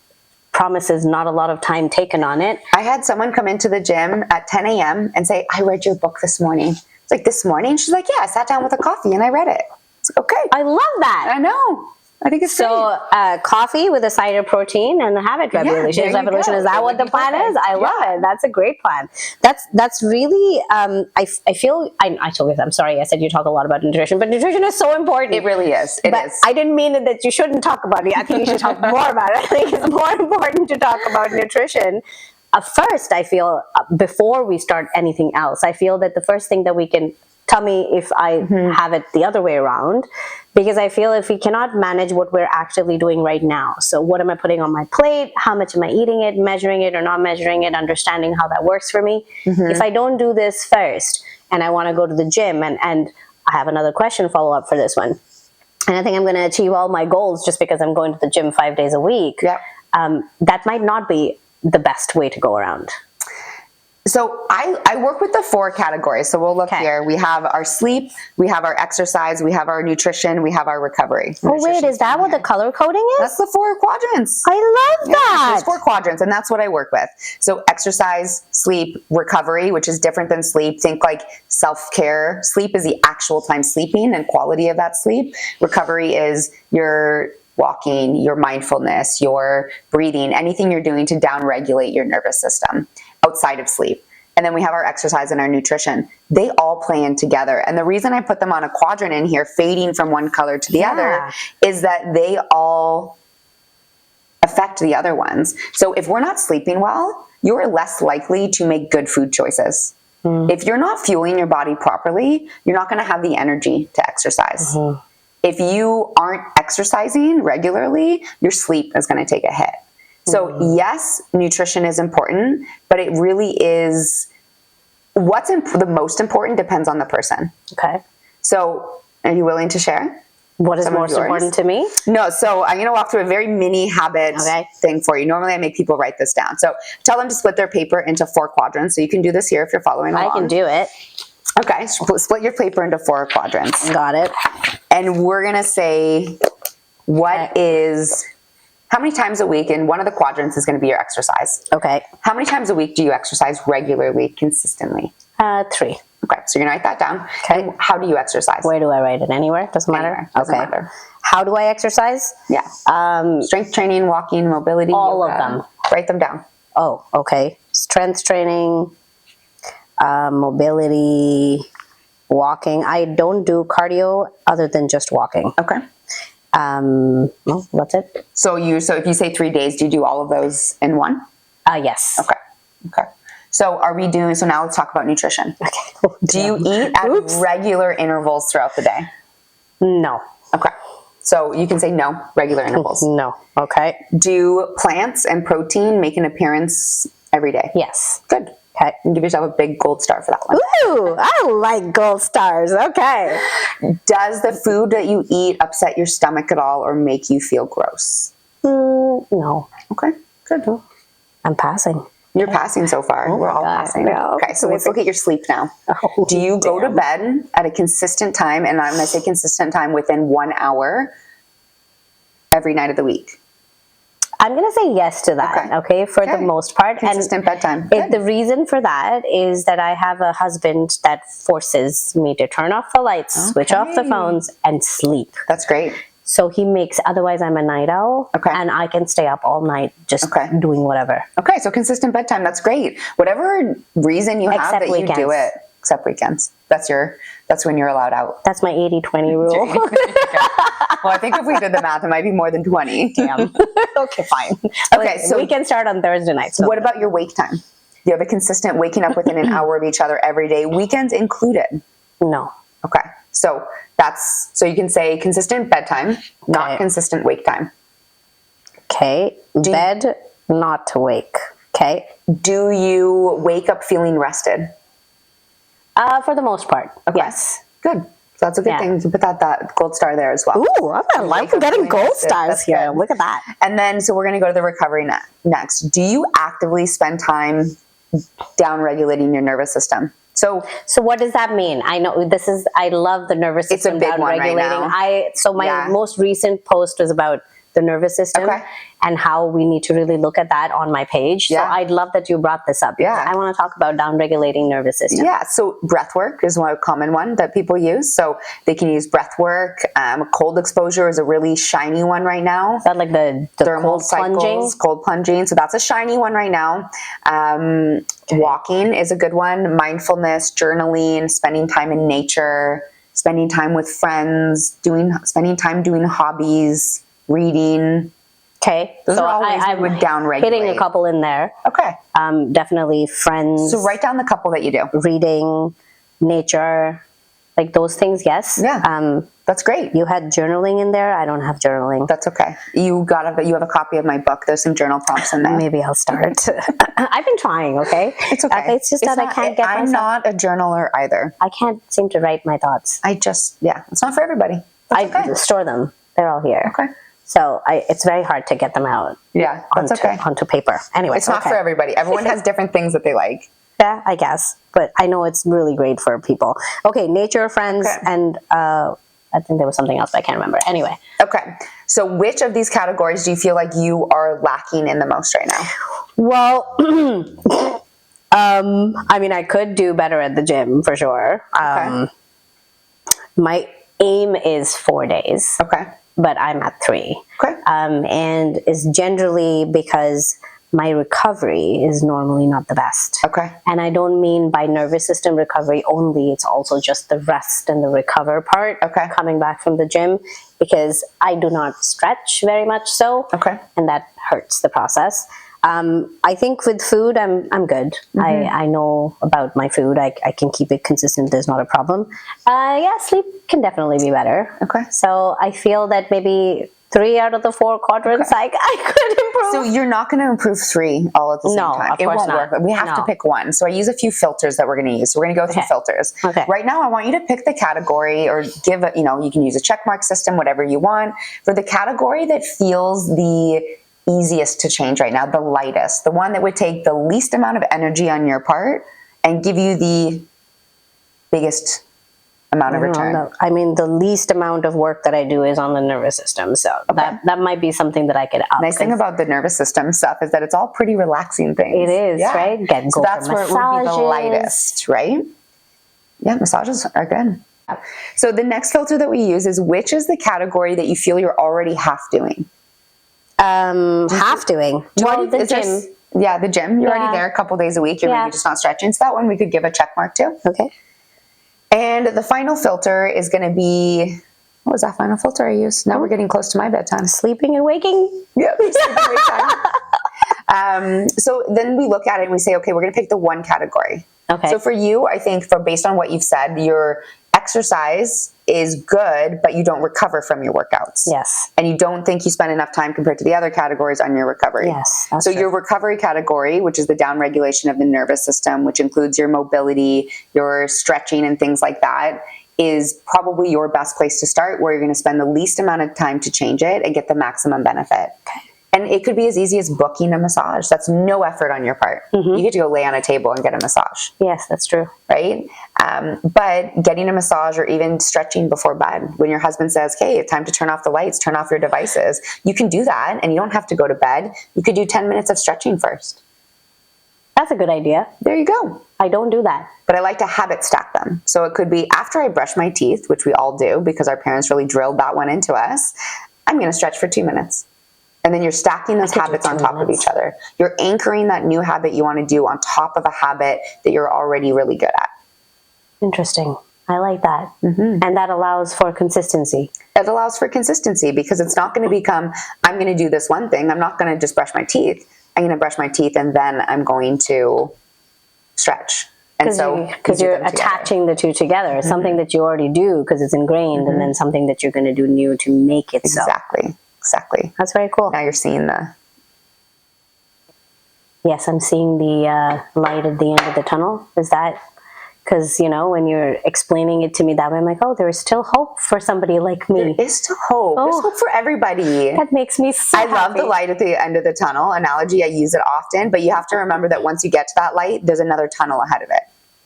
promises not a lot of time taken on it. I had someone come into the gym at 10 a.m. and say, I read your book this morning. It's like, this morning? She's like, yeah, I sat down with a coffee and I read it. It's like, okay. I love that. I know. I think it's So coffee with a side of protein and the habit revolution. there you Revolution go. Is that It what would the be plan perfect. is? I love Yeah. it. That's a great plan. That's really. I feel. I told you. I'm sorry. I said you talk a lot about nutrition, but nutrition is so important. It really is. It But is. I didn't mean it that you shouldn't talk about it. I think you should talk more about it. I think it's more important to talk about nutrition. First, I feel before we start anything else, I feel that the first thing that we can tell me if I have it the other way around, because I feel if we cannot manage what we're actively doing right now, so what am I putting on my plate, how much am I eating it, measuring it or not measuring it, understanding how that works for me. If I don't do this first and I want to go to the gym, and I have another question follow up for this one, and I think I'm going to achieve all my goals just because I'm going to the gym 5 days a week, Yeah. that might not be the best way to go around. So I work with the 4 categories. So we'll look Okay. here. We have our sleep, we have our exercise, we have our nutrition, we have our recovery. Oh wait, is that what the color coding is? That's the 4 quadrants. I love that. There's 4 quadrants, and that's what I work with. So exercise, sleep, recovery, which is different than sleep. Think like self-care. Sleep is the actual time sleeping and quality of that sleep. Recovery is your walking, your mindfulness, your breathing, anything you're doing to downregulate your nervous system outside of sleep. And then we have our exercise and our nutrition. They all play in together. And the reason I put them on a quadrant in here, fading from one color to the other, is that they all affect the other ones. So if we're not sleeping well, you're less likely to make good food choices. If you're not fueling your body properly, you're not going to have the energy to exercise. If you aren't exercising regularly, your sleep is going to take a hit. So yes, nutrition is important, but it really is what's the most important depends on the person. Okay. So are you willing to share? What is Some of most yours? important to me? No, so I'm going to walk through a very mini habit thing for you. Normally I make people write this down. So tell them to split their paper into 4 quadrants. So you can do this here if you're following along. I can do it. Okay, split your paper into 4 quadrants. Got it. And we're going to say how many times a week, and one of the quadrants is going to be your exercise. Okay. How many times a week do you exercise regularly, consistently? 3. Okay, so you're going to write that down. Okay. And how do you exercise? Where do I write it? Anywhere? Doesn't matter? Anywhere. Doesn't Okay. matter. How do I exercise? Yeah. Strength training, walking, mobility, All of yoga. them. Write them down. Oh, okay. Strength training, mobility, walking. I don't do cardio other than just walking. Okay. Well, that's it. So if you say 3 days, do you do all of those in one? Yes. Okay. Okay. So now let's talk about nutrition. Okay. Do you eat at regular intervals throughout the day? No. Okay. So you can say no, regular intervals. No. Okay. Do plants and protein make an appearance every day? Yes. Good. Okay. And give yourself a big gold star for that one. Ooh, I like gold stars. Okay. Does the food that you eat upset your stomach at all or make you feel gross? No. Okay, good. I'm passing. You're passing so far. We're all God, passing. no. Okay, so let's look at your sleep now. Oh, Do you go to bed at a consistent time, and when I say consistent time, within 1 hour every night of the week? I'm going to say yes to that, okay, for the most part. Consistent bedtime. The reason for that is that I have a husband that forces me to turn off the lights, switch off the phones, and sleep. That's great. So otherwise I'm a night owl, and I can stay up all night just doing whatever. Okay, so consistent bedtime, that's great. Whatever reason you have that you do it, except weekends. That's when you're allowed out. That's my 80-20 rule. Well, I think if we did the math, it might be more than 20. Damn. Okay, fine. Okay, so we can start on Thursday nights. So what about your wake time? Do you have a consistent waking up within an hour of each other every day, weekends included? No. Okay, so you can say consistent bedtime, not consistent wake time. Okay, bed, not to wake. Okay. Do you wake up feeling rested? For the most part, yes. Good. that's a good Yeah. thing. You can put that gold star there as well. Ooh, I'm getting gold stars That's here. good. Look at that. And then, so we're going to go to the recovery next. Do you actively spend time down regulating your nervous system? So what does that mean? I know I love the nervous It's a system big one right down-regulating. now. My Yeah. most recent post was about the nervous system Okay. and how we need to really look at that on my page. Yeah. So I'd love that you brought this up because Yeah. I want to talk about down-regulating nervous system. yeah, so breath work is one common one that people use. So they can use breath work. Cold exposure is a really shiny one right now. Is that like the Thermal cold plunging? cycles, cold plunging. So that's a shiny one right now. Walking is a good one. Mindfulness, journaling, spending time in nature, spending time with friends, spending time doing hobbies, reading. Okay. Those are all ways we I'm would down-regulate. hitting a couple in there. Okay. Definitely friends, So write down the couple that you do. reading, nature, like those things, yes. Yeah. That's great. You had journaling in there. I don't have journaling. That's okay. You have a copy of my book. There's some journal prompts in there. Maybe I'll start. I've been trying, okay? It's okay. It's just that I can't get I'm myself. not a journaler either. I can't seem to write my thoughts. It's not for everybody. That's I okay. store them. They're all here. Okay. So it's very hard to get them out Yeah, that's okay. onto paper. Anyway, It's not for everybody. Everyone has different things that they like. Yeah, I guess. But I know it's really great for people. Okay, nature, friends, Okay. and I think there was something else, but I can't remember. Anyway. Okay. So which of these categories do you feel like you are lacking in the most right now? Well, I mean, I could do better at the gym for sure. My aim is 4 days, Okay. but I'm at 3. Okay. And it's generally because my recovery is normally not the best. Okay. And I don't mean by nervous system recovery only, it's also just the rest and the recover part Okay. coming back from the gym, because I do not stretch very much so. Okay. And that hurts the process. I think with food, I'm good. I know about my food. I can keep it consistent. There's not a problem. Yeah, sleep can definitely be better. Okay. So I feel that maybe 3 out of the 4 quadrants I could improve. So you're not going to improve 3 all at the same No, time. of It course won't not. work. We have to No. pick one. So I use a few filters that we're going to use. So we're going to go through Okay. filters. Okay. Right now, I want you to pick the category or give it, you can use a check mark system, whatever you want, for the category that feels the easiest to change right now, the lightest, the one that would take the least amount of energy on your part and give you the biggest amount of return. I mean, the least amount of work that I do is on the nervous system. So that might be something that I could up. Nice thing about the nervous system stuff is that it's all pretty relaxing things. It is, right? So that's where it would be the massages. lightest, right? Yeah, massages are good. So the next filter that we use is which is the category that you feel you're already half doing? Half doing. Well, the gym. Yeah, the gym. You're Yeah. already there a couple days a week. You're Yeah. maybe just not stretching. So that one we could give a check mark to. Okay. And the final filter is going to be, what was that final filter I used? Now we're getting close to my bedtime. Sleeping and waking. Yeah, so then we look at it and we say, okay, we're going to pick the one category. Okay. So for you, I think based on what you've said, your exercise is good, but you don't recover from your workouts. Yes. And you don't think you spend enough time compared to the other categories on your recovery. Yes, that's So true. your recovery category, which is the down regulation of the nervous system, which includes your mobility, your stretching and things like that, is probably your best place to start, where you're going to spend the least amount of time to change it and get the maximum benefit. Okay. And it could be as easy as booking a massage. That's no effort on your part. You get to go lay on a table and get a massage, Yes, that's true. right? But getting a massage or even stretching before bed, when your husband says, hey, it's time to turn off the lights, turn off your devices, you can do that and you don't have to go to bed. You could do 10 minutes of stretching first. That's a good idea. There you go. I don't do that. But I like to habit stack them. So it could be after I brush my teeth, which we all do because our parents really drilled that one into us, I'm going to stretch for 2 minutes. And then you're stacking those could do habits on 2 top of minutes. each other. You're anchoring that new habit you want to do on top of a habit that you're already really good at. Interesting. I like that. And that allows for consistency. It allows for consistency because it's not going to become, I'm going to do this one thing. I'm not going to just brush my teeth. I'm going to brush my teeth and then I'm going to stretch. And so Because you do you're them together. attaching the two together. Something that you already do because it's ingrained, and then something that you're going to do new to make it so. Exactly. That's very cool. Now you're seeing the, Yes, I'm seeing the light at the end of the tunnel. Is that Because, when you're explaining it to me that way, I'm like, oh, there is still hope for somebody like me. There is still hope. There's hope for everybody. That makes me so I love happy. the light at the end of the tunnel analogy. I use it often, but you have to remember that once you get to that light, there's another tunnel ahead of it.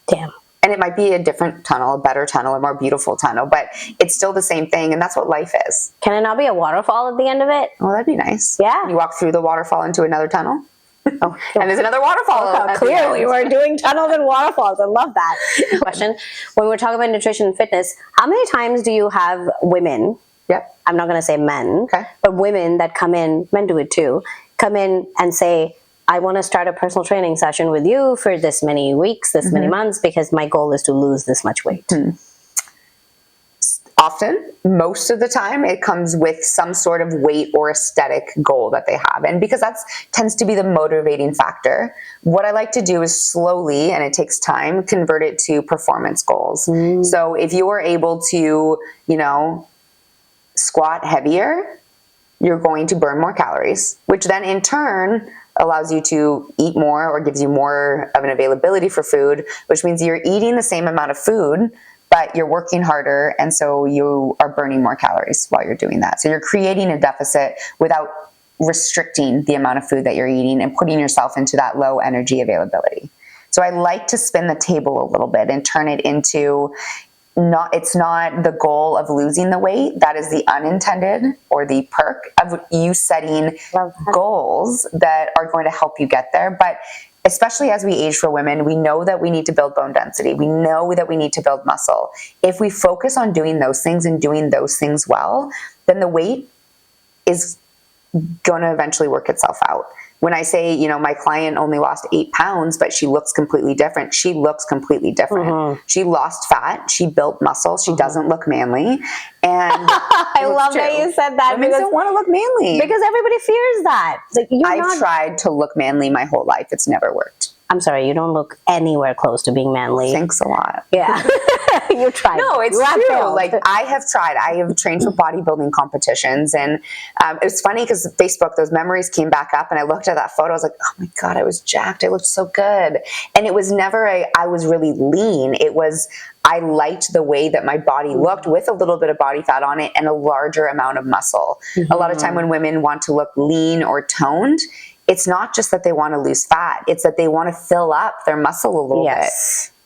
Damn. And it might be a different tunnel, a better tunnel, a more beautiful tunnel, but it's still the same thing. And that's what life is. Can it not be a waterfall at the end of it? Well, that'd be nice. Yeah. You walk through the waterfall into another tunnel. Oh, And there's another waterfall. oh, at the clearly, end. we're doing tunnels and waterfalls. I love that. Question. When we're talking about nutrition and fitness, how many times do you have women, Yep. I'm not going to say men, Okay. but women that come in, men do it too, come in and say, I want to start a personal training session with you for this many weeks, this many months, because my goal is to lose this much weight. Often, most of the time, it comes with some sort of weight or aesthetic goal that they have. And because that tends to be the motivating factor, what I like to do is slowly, and it takes time, convert it to performance goals. So if you are able to, squat heavier, you're going to burn more calories, which then in turn allows you to eat more or gives you more of an availability for food, which means you're eating the same amount of food, but you're working harder, and so you are burning more calories while you're doing that. So you're creating a deficit without restricting the amount of food that you're eating and putting yourself into that low energy availability. So I like to spin the table a little bit and turn it into it's not the goal of losing the weight. That is the unintended or the perk of you setting goals that are going to help you get there. But especially as we age for women, we know that we need to build bone density. We know that we need to build muscle. If we focus on doing those things and doing those things well, then the weight is going to eventually work itself out. When I say, my client only lost 8 pounds, but she looks completely different, she looks completely different. She lost fat, she built muscle, she doesn't look manly. And I love that you said that. Women don't want to look manly. Because everybody fears that. Like, I've tried to look manly my whole life. It's never worked. I'm sorry, you don't look anywhere close to being manly. Thanks a lot. Yeah. You tried. No, it's You have true. failed. Like, I have tried. I have trained for bodybuilding competitions, and it was funny because Facebook, those memories came back up, and I looked at that photo. I was like, oh my God, I was jacked. I looked so good. And it was never I was really lean. It was, I liked the way that my body looked with a little bit of body fat on it and a larger amount of muscle. A lot of time when women want to look lean or toned, it's not just that they want to lose fat. It's that they want to fill up their muscle a little bit.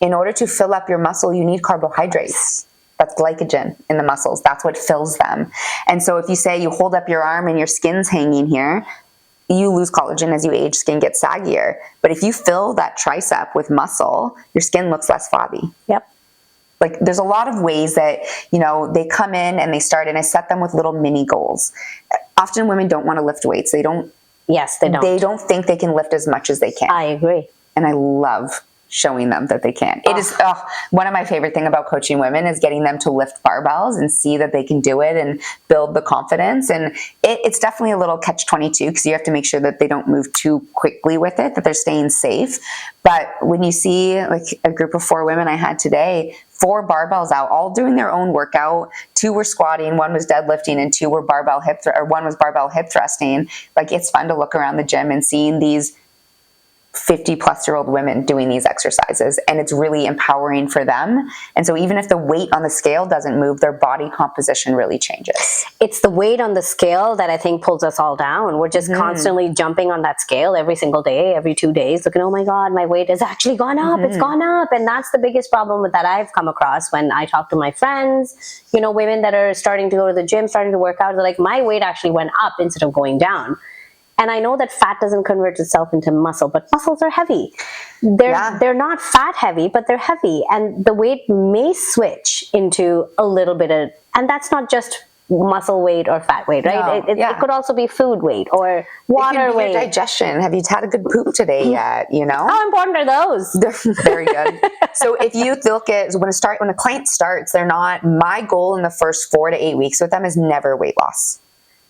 In order to fill up your muscle, you need carbohydrates. That's glycogen in the muscles. That's what fills them. And so if you say you hold up your arm and your skin's hanging here, you lose collagen as you age, skin gets saggier. But if you fill that tricep with muscle, your skin looks less flabby. Yep. Like, there's a lot of ways that, they come in and they start, and I set them with little mini goals. Often women don't want to lift weights. Yes, they don't. They don't think they can lift as much as they can. I agree. And I love showing them that they can. It is one of my favorite thing about coaching women is getting them to lift barbells and see that they can do it and build the confidence. And it's definitely a little catch-22 because you have to make sure that they don't move too quickly with it, that they're staying safe. But when you see like a group of 4 women I had today, 4 barbells out, all doing their own workout. 2 were squatting, 1 was deadlifting, and 2 were 1 was barbell hip thrusting. Like, it's fun to look around the gym and seeing these 50-plus-year-old women doing these exercises, and it's really empowering for them. And so even if the weight on the scale doesn't move, their body composition really changes. It's the weight on the scale that I think pulls us all down. We're just constantly jumping on that scale every single day, every 2 days, looking, oh my God, my weight has actually gone up. It's gone up. And that's the biggest problem that I've come across when I talk to my friends, women that are starting to go to the gym, starting to work out. They're like, my weight actually went up instead of going down. And I know that fat doesn't convert itself into muscle, but muscles are heavy. They're not fat heavy, but they're heavy. And the weight may switch into a little bit of, and that's not just muscle weight or fat weight, right? No, it could also be food weight or water weight. Your digestion. Have you had a good poop today yet? How important are those? They're very good. So if you look at when a client starts, my goal in the first 4 to 8 weeks with them is never weight loss.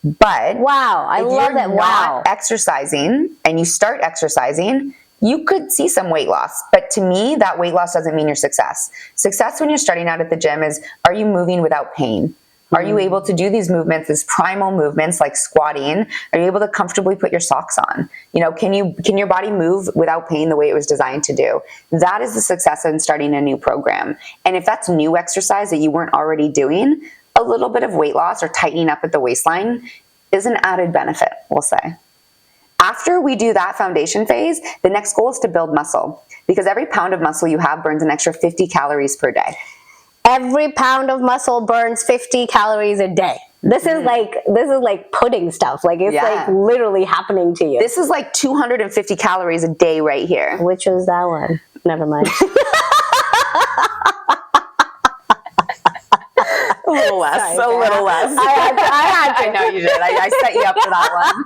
But wow, I love that. Wow, exercising and you start exercising, you could see some weight loss. But to me, that weight loss doesn't mean your success. Success when you're starting out at the gym is, are you moving without pain? Are you able to do these movements, these primal movements like squatting? Are you able to comfortably put your socks on? You know, can your body move without pain the way it was designed to do? That is the success in starting a new program. And if that's new exercise that you weren't already doing, a little bit of weight loss or tightening up at the waistline is an added benefit, we'll say. After we do that foundation phase, the next goal is to build muscle, because every pound of muscle you have burns an extra 50 calories per day. Every pound of muscle burns 50 calories a day. This is like pudding stuff. Like it's like literally happening to you. This is like 250 calories a day right here. Which was that one? Never mind. A little less. Sorry, a little less. I had to. I know you did. I set you up for that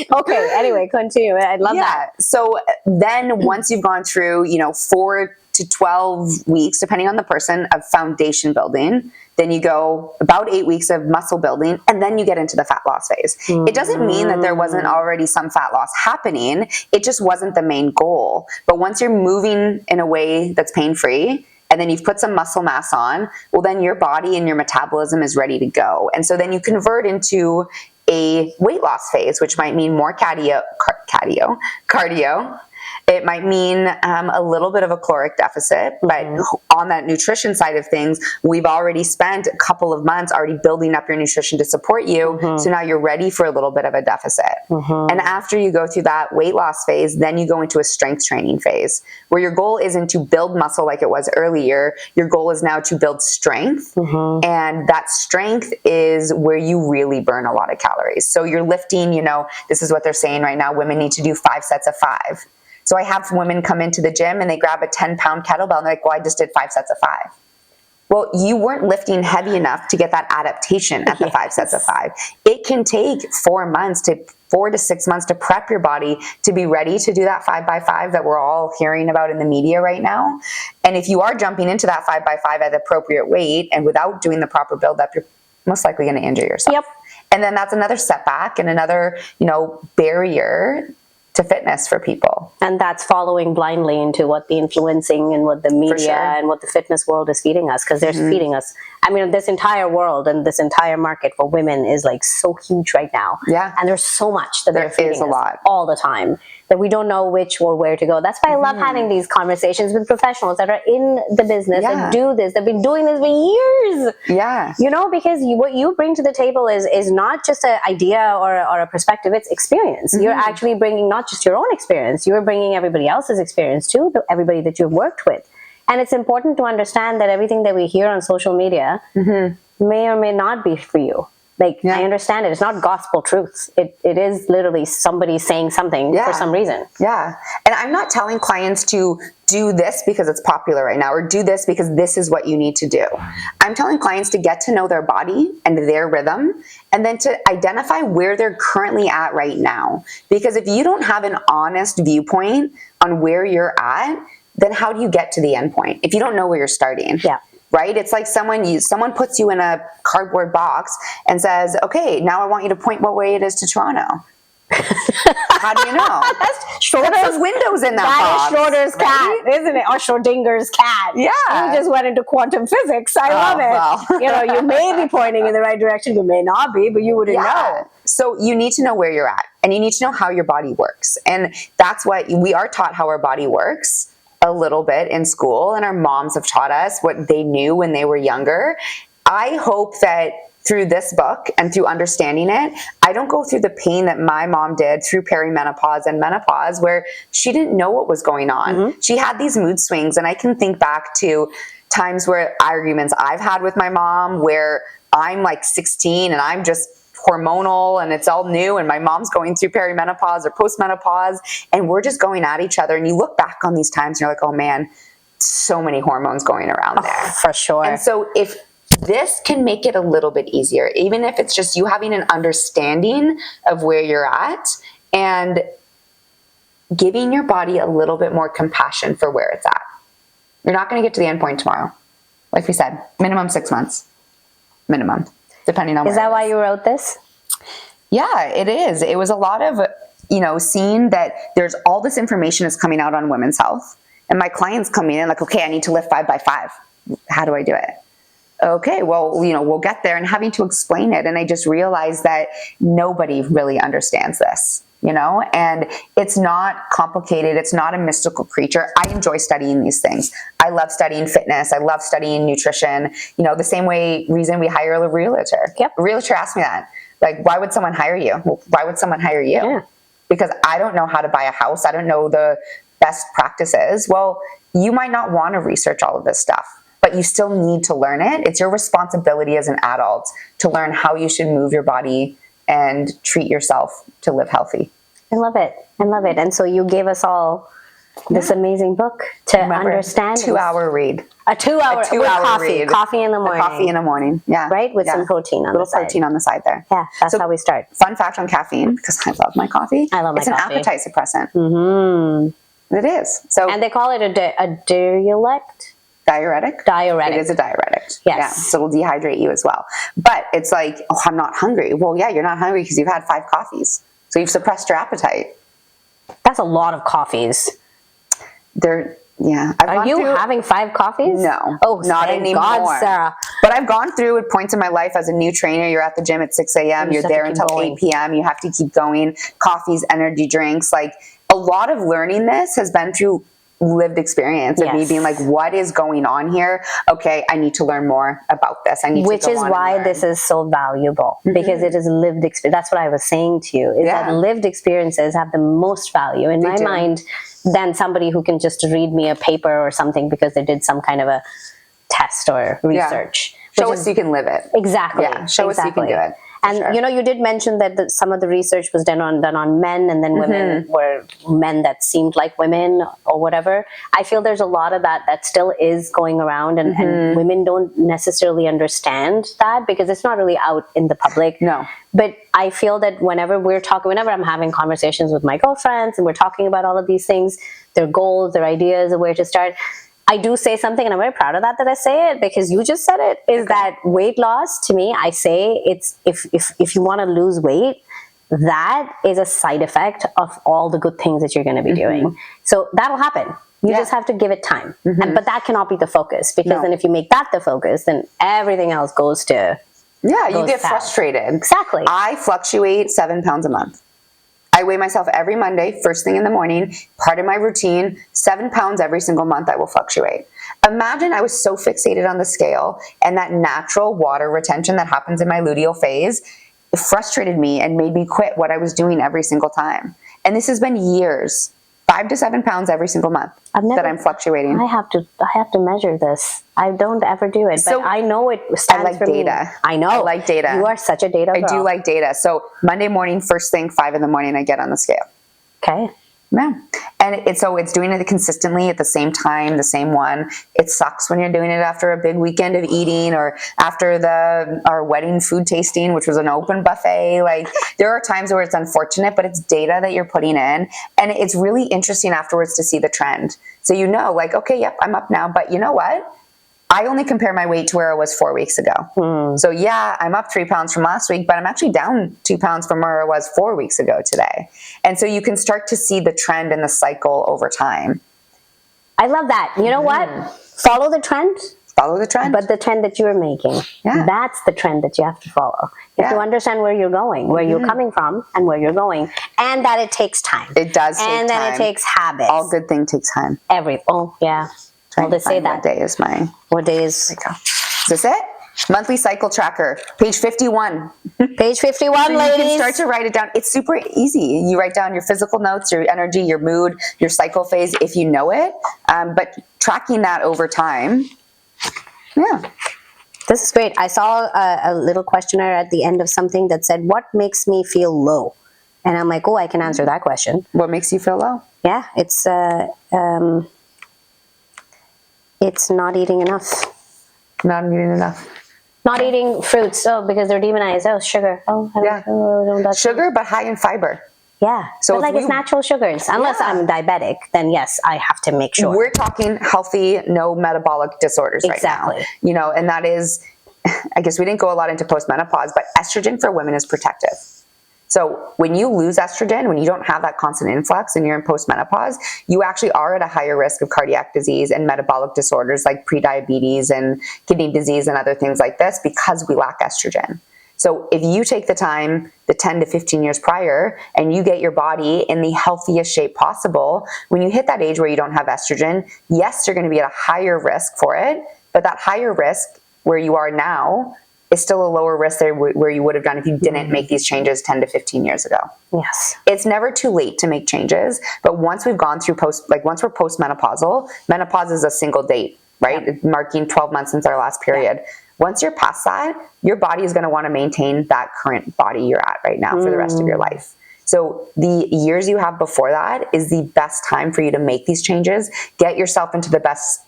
one. Okay. Anyway, continue. I love that. So then once you've gone through, 4 to 12 weeks, depending on the person, of foundation building, then you go about 8 weeks of muscle building, and then you get into the fat loss phase. It doesn't mean that there wasn't already some fat loss happening. It just wasn't the main goal. But once you're moving in a way that's pain-free, and then you've put some muscle mass on, well, then your body and your metabolism is ready to go. And so then you convert into a weight loss phase, which might mean more cardio. It might mean a little bit of a caloric deficit, but on that nutrition side of things, we've already spent a couple of months already building up your nutrition to support you. So now you're ready for a little bit of a deficit. And after you go through that weight loss phase, then you go into a strength training phase, where your goal isn't to build muscle like it was earlier. Your goal is now to build strength. And that strength is where you really burn a lot of calories. So you're lifting, this is what they're saying right now, women need to do 5 sets of 5. So I have women come into the gym and they grab a 10-pound kettlebell and they're like, well, I just did 5 sets of 5. Well, you weren't lifting heavy enough to get that adaptation at the 5 sets of 5. It can take 4 to 6 months to prep your body to be ready to do that 5x5 that we're all hearing about in the media right now. And if you are jumping into that 5x5 at the appropriate weight and without doing the proper buildup, you're most likely going to injure yourself. Yep. And then that's another setback and another, barrier to fitness for people. And that's following blindly into what the influencing and what the media and what the fitness world is feeding us, because they're feeding us. I mean, this entire world and this entire market for women is like so huge right now. Yeah. And there's so much that they're feeding a us lot. all the time that we don't know which or where to go. That's why I love having these conversations with professionals that are in the business that do this. They've been doing this for years. Yeah. Because what you bring to the table is not just an idea or a perspective, it's experience. You're actually bringing not just your own experience, you're bringing everybody else's experience too, everybody that you've worked with. And it's important to understand that everything that we hear on social media may or may not be for you. I understand it. It's not gospel truth. It is literally somebody saying something for some reason. Yeah. And I'm not telling clients to do this because it's popular right now or do this because this is what you need to do. I'm telling clients to get to know their body and their rhythm and then to identify where they're currently at right now. Because if you don't have an honest viewpoint on where you're at, then how do you get to the end point if you don't know where you're starting? Yeah. Right? It's like someone puts you in a cardboard box and says, okay, now I want you to point what way it is to Toronto. How do you know? That's those windows in that box. That is Schroeder's cat, isn't it? Or Schrodinger's cat. Yeah. You just went into quantum physics. I love it. Well. You may be pointing in the right direction. You may not be, but you wouldn't know. So you need to know where you're at and you need to know how your body works. And that's what we are taught, how our body works a little bit in school, and our moms have taught us what they knew when they were younger. I hope that through this book and through understanding it, I don't go through the pain that my mom did through perimenopause and menopause, where she didn't know what was going on. She had these mood swings, and I can think back to times where arguments I've had with my mom where I'm like 16 and I'm just hormonal and it's all new and my mom's going through perimenopause or postmenopause and we're just going at each other, and you look back on these times and you're like, oh man, so many hormones going around there. For sure. And so if this can make it a little bit easier, even if it's just you having an understanding of where you're at and giving your body a little bit more compassion for where it's at. You're not going to get to the end point tomorrow. Like we said, minimum 6 months. Minimum. Depending on Is that why you wrote this? Yeah, it is. It was a lot of, seeing that there's all this information is coming out on women's health. And my clients coming in like, okay, I need to lift 5x5. How do I do it? okay, well, we'll get there, and having to explain it. And I just realized that nobody really understands this, and it's not complicated. It's not a mystical creature. I enjoy studying these things. I love studying fitness. I love studying nutrition, the same reason we hire a realtor. Yep. A realtor asked me that, like, why would someone hire you? Well, why would someone hire you? Yeah. Because I don't know how to buy a house. I don't know the best practices. Well, you might not want to research all of this stuff, but you still need to learn it. It's your responsibility as an adult to learn how you should move your body and treat yourself to live healthy. I love it. I love it. And so you gave us all this amazing book to understand. 2-hour read. A 2-hour A 2-hour with coffee. read. Coffee in the morning. Coffee in the morning. Yeah. Right? With Yeah. some protein on the side. Little protein on the side there. Yeah, that's how we start. Fun fact on caffeine, because I love my coffee. I love my coffee. coffee. It's an appetite suppressant. Mm-hmm. It is. So And they call it a diuretic? diuretic. Diuretic. It is a diuretic. Yes. Yeah. So it'll dehydrate you as well. But it's like, oh, I'm not hungry. Well, yeah, you're not hungry because you've had 5 coffees. So you've suppressed your appetite. That's a lot of coffees. I've Are gone you through- having 5 coffees? No. Oh, not thank anymore. God, Sarah. But I've gone through at points in my life as a new trainer. You're at the gym at 6 a.m. You You're just have there to keep until going. 8 p.m. You have to keep going. Coffees, energy drinks. Like, a lot of learning this has been through lived experience of me Yes. being like, what is going on here? Okay, I need to learn more about this. I need Which to go is on and why learn. this is so valuable, because it is lived experience. That's what I was saying to you, is Yeah. that lived experiences have the most value in my do. mind than somebody who can just read me a paper or something because they did some kind of a test or research. Show which us you can live it. Exactly. Yeah, show us you can do it. And Sure. you did mention that some of the research was done on men, and then women were men that seemed like women or whatever. I feel there's a lot of that still is going around, and women don't necessarily understand that because it's not really out in the public. No. But I feel that whenever I'm having conversations with my girlfriends and we're talking about all of these things, their goals, their ideas of where to start, I do say something, and I'm very proud of that I say it, because you just said it, is that weight loss, to me, I say it's, if you want to lose weight, that is a side effect of all the good things that you're going to be doing. So that'll happen. You just have to give it time. But that cannot be the focus, because then if you make that the focus, then everything else goes to... Yeah, you goes get south. frustrated. Exactly. I fluctuate 7 pounds a month. I weigh myself every Monday, first thing in the morning, part of my routine. 7 pounds every single month I will fluctuate. Imagine I was so fixated on the scale, and that natural water retention that happens in my luteal phase, it frustrated me and made me quit what I was doing every single time. And this has been years, 5 to 7 pounds every single month that I'm fluctuating. I have to measure this. I don't ever do it, So, but I know it stands like for data. me. I know. I like data. You are such a data girl. I do like data. So Monday morning, first thing, 5 in the morning, I get on the scale. Okay. Yeah. And it's doing it consistently at the same time, the same one. It sucks when you're doing it after a big weekend of eating, or after our wedding food tasting, which was an open buffet. Like, there are times where it's unfortunate, but it's data that you're putting in. And it's really interesting afterwards to see the trend. So like, okay, yep, I'm up now. But you know what? I only compare my weight to where I was 4 weeks ago. So yeah, I'm up 3 pounds from last week, but I'm actually down 2 pounds from where I was 4 weeks ago today. And so you can start to see the trend and the cycle over time. I love that. You know what? Follow the trend, Follow the trend. but the trend that you're making. Yeah. That's the trend that you have to follow. You have to Yeah. understand where you're going, where you're coming from, and where you're going. And that it takes time. It does take And then time. it takes habits. All good thing takes time. Oh, yeah. Trying Well, they to say find that. What day is my... What days? Is this it? Monthly cycle tracker, page 51. Page 51, So you ladies. can start to write it down. It's super easy. You write down your physical notes, your energy, your mood, your cycle phase, if you know it. But tracking that over time, yeah. This is great. I saw a little questionnaire at the end of something that said, what makes me feel low? And I'm like, oh, I can answer that question. What makes you feel low? Yeah, it's not eating enough. Not eating enough. Not eating fruits, because they're demonized. Oh, sugar. Oh, I don't that's Sugar, but high in fiber. Yeah. So But if like it's we- natural sugars. Unless Yeah. I'm diabetic, then yes, I have to make sure. We're talking healthy, no metabolic disorders Exactly. right now. And that is, I guess we didn't go a lot into postmenopause, but estrogen for women is protective. So when you lose estrogen, when you don't have that constant influx and you're in postmenopause, you actually are at a higher risk of cardiac disease and metabolic disorders like prediabetes and kidney disease and other things like this because we lack estrogen. So if you take the time, the 10 to 15 years prior, and you get your body in the healthiest shape possible, when you hit that age where you don't have estrogen, yes, you're going to be at a higher risk for it, but that higher risk where you are now is still a lower risk there where you would have done if you didn't make these changes 10 to 15 years ago. Yes. It's never too late to make changes, but once we've gone through once we're postmenopausal, menopause is a single date, right? Yeah. Marking 12 months since our last period. Yeah. Once you're past that, your body is going to want to maintain that current body you're at right now for the rest of your life. So the years you have before that is the best time for you to make these changes. Get yourself into the best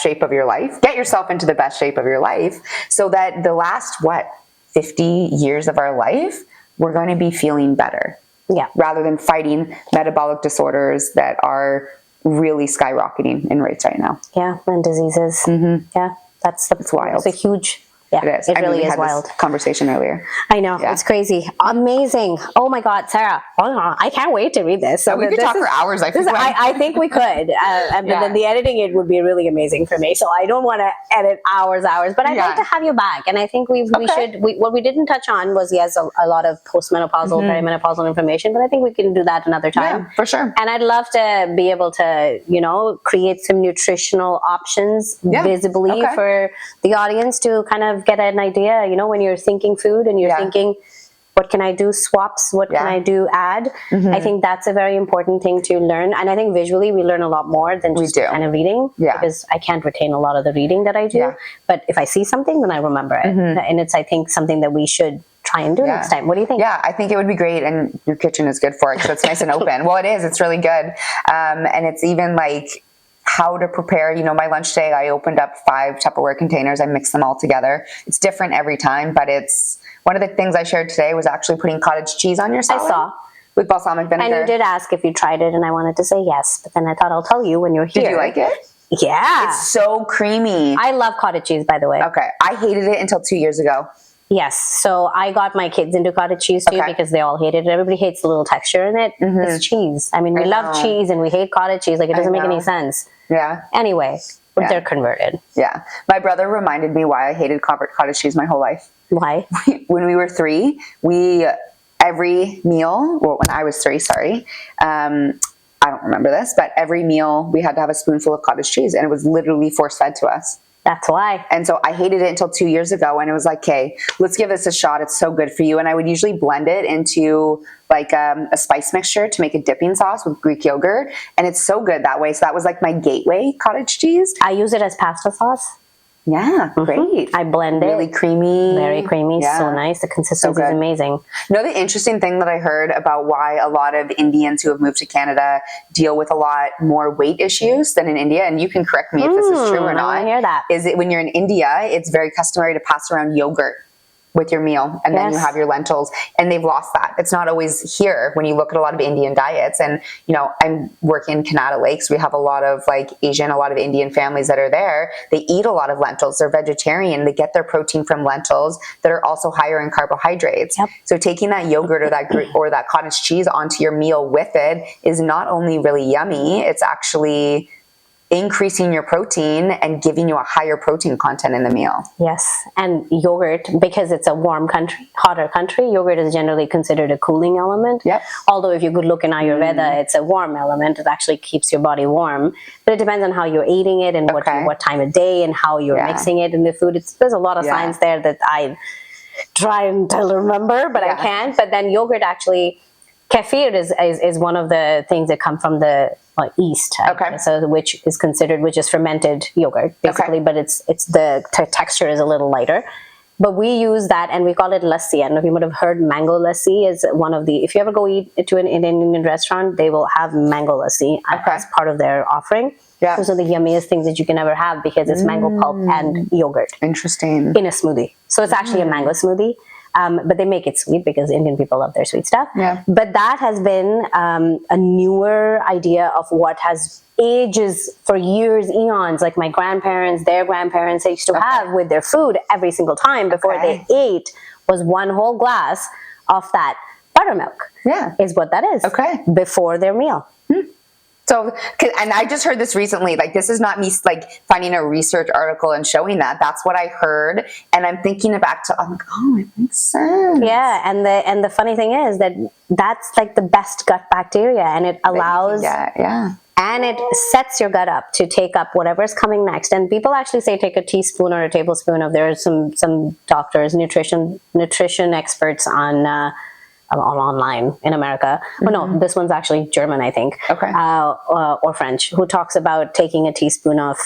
shape of your life. Get yourself into the best shape of your life so that the last, 50 years of our life, we're going to be feeling better. Yeah. Rather than fighting metabolic disorders that are really skyrocketing in rates right now. Yeah, and diseases. Mm-hmm. Yeah, it's wild. It's a huge. Yeah, it is. It really we is had wild. This conversation earlier. I know. Yeah. It's crazy. Amazing. Oh my God, Sarah. I can't wait to read this. So we could talk for hours. I think we could. But then the editing, it would be really amazing for me. So I don't want to edit hours. But I'd like to have you back. And I think we should. What we didn't touch on was, yes, a lot of postmenopausal, perimenopausal information. But I think we can do that another time. Yeah, for sure. And I'd love to be able to, create some nutritional options visibly for the audience to kind of get an idea, when you're thinking food and you're thinking, what can I do? Swaps, what can I do? Add. I think that's a very important thing to learn. And I think visually we learn a lot more than just kind of reading. Because I can't retain a lot of the reading that I do. Yeah. But if I see something, then I remember it. And it's, I think, something that we should try and do next time. What do you think? Yeah, I think it would be great. And your kitchen is good for it because it's nice and open. Well, it is. It's really good. And it's even like how to prepare. My lunch today, I opened up 5 Tupperware containers. I mixed them all together. It's different every time, but it's one of the things I shared today was actually putting cottage cheese on your salad. I saw. With balsamic vinegar. And you did ask if you tried it, and I wanted to say yes, but then I thought I'll tell you when you're here. Did you like it? Yeah. It's so creamy. I love cottage cheese, by the way. Okay. I hated it until 2 years ago. Yes. So I got my kids into cottage cheese too because they all hated it. Everybody hates the little texture in it. It's cheese. I mean, we love cheese and we hate cottage cheese. Like, it doesn't make any sense. Yeah. Anyway, they're converted. Yeah. My brother reminded me why I hated cottage cheese my whole life. Why? When we were 3, every meal, well, when I was 3, sorry, I don't remember this, but every meal we had to have a spoonful of cottage cheese, and it was literally force-fed to us. That's why. And so I hated it until 2 years ago, and it was like, okay, let's give this a shot. It's so good for you. And I would usually blend it into like a spice mixture to make a dipping sauce with Greek yogurt. And it's so good that way. So that was like my gateway cottage cheese. I use it as pasta sauce. Yeah, great. I blend it. Really creamy. Very creamy. Yeah. So nice. The consistency is amazing. The interesting thing that I heard about why a lot of Indians who have moved to Canada deal with a lot more weight issues than in India, and you can correct me if this is true or not. I hear that. Is it when you're in India, it's very customary to pass around yogurt with your meal, and then you have your lentils, and they've lost that. It's not always here when you look at a lot of Indian diets. And I'm working in Canada Lakes. We have a lot of a lot of Indian families that are there. They eat a lot of lentils. They're vegetarian. They get their protein from lentils that are also higher in carbohydrates. So taking that yogurt or that cottage cheese onto your meal with it is not only really yummy, it's actually increasing your protein and giving you a higher protein content in the meal. Yes. And yogurt, because it's a warm country, hotter country, yogurt is generally considered a cooling element. Yep. Although if you could look in Ayurveda, it's a warm element. It actually keeps your body warm. But it depends on how you're eating it and what time of day and how you're mixing it in the food. There's a lot of science there that I try and remember, but I can't. But then yogurt actually, kefir is one of the things that come from the East, so which is fermented yogurt basically, but it's the texture is a little lighter. But we use that and we call it lassi. And you would have heard mango lassi is one of the. If you ever go eat to an Indian restaurant, they will have mango lassi as part of their offering. Yeah, those are the yummiest things that you can ever have because it's mango pulp and yogurt. Interesting. In a smoothie, so it's actually a mango smoothie. But they make it sweet because Indian people love their sweet stuff. Yeah. But that has been a newer idea of what has ages for years, eons, like my grandparents, their grandparents, they used to have with their food every single time before they ate was one whole glass of that buttermilk. Yeah. Is what that is. Okay. Before their meal. So, and I just heard this recently, like this is not me like finding a research article and showing that. That's what I heard. And I'm thinking back to, I'm like, oh, it makes sense. Yeah, and the funny thing is that that's like the best gut bacteria, and it allows, Yeah. and it sets your gut up to take up whatever's coming next. And people actually say take a teaspoon or a tablespoon of. There are some doctors, nutrition experts on online in America. Oh no, this one's actually German, I think. Okay. Or French, who talks about taking a teaspoon of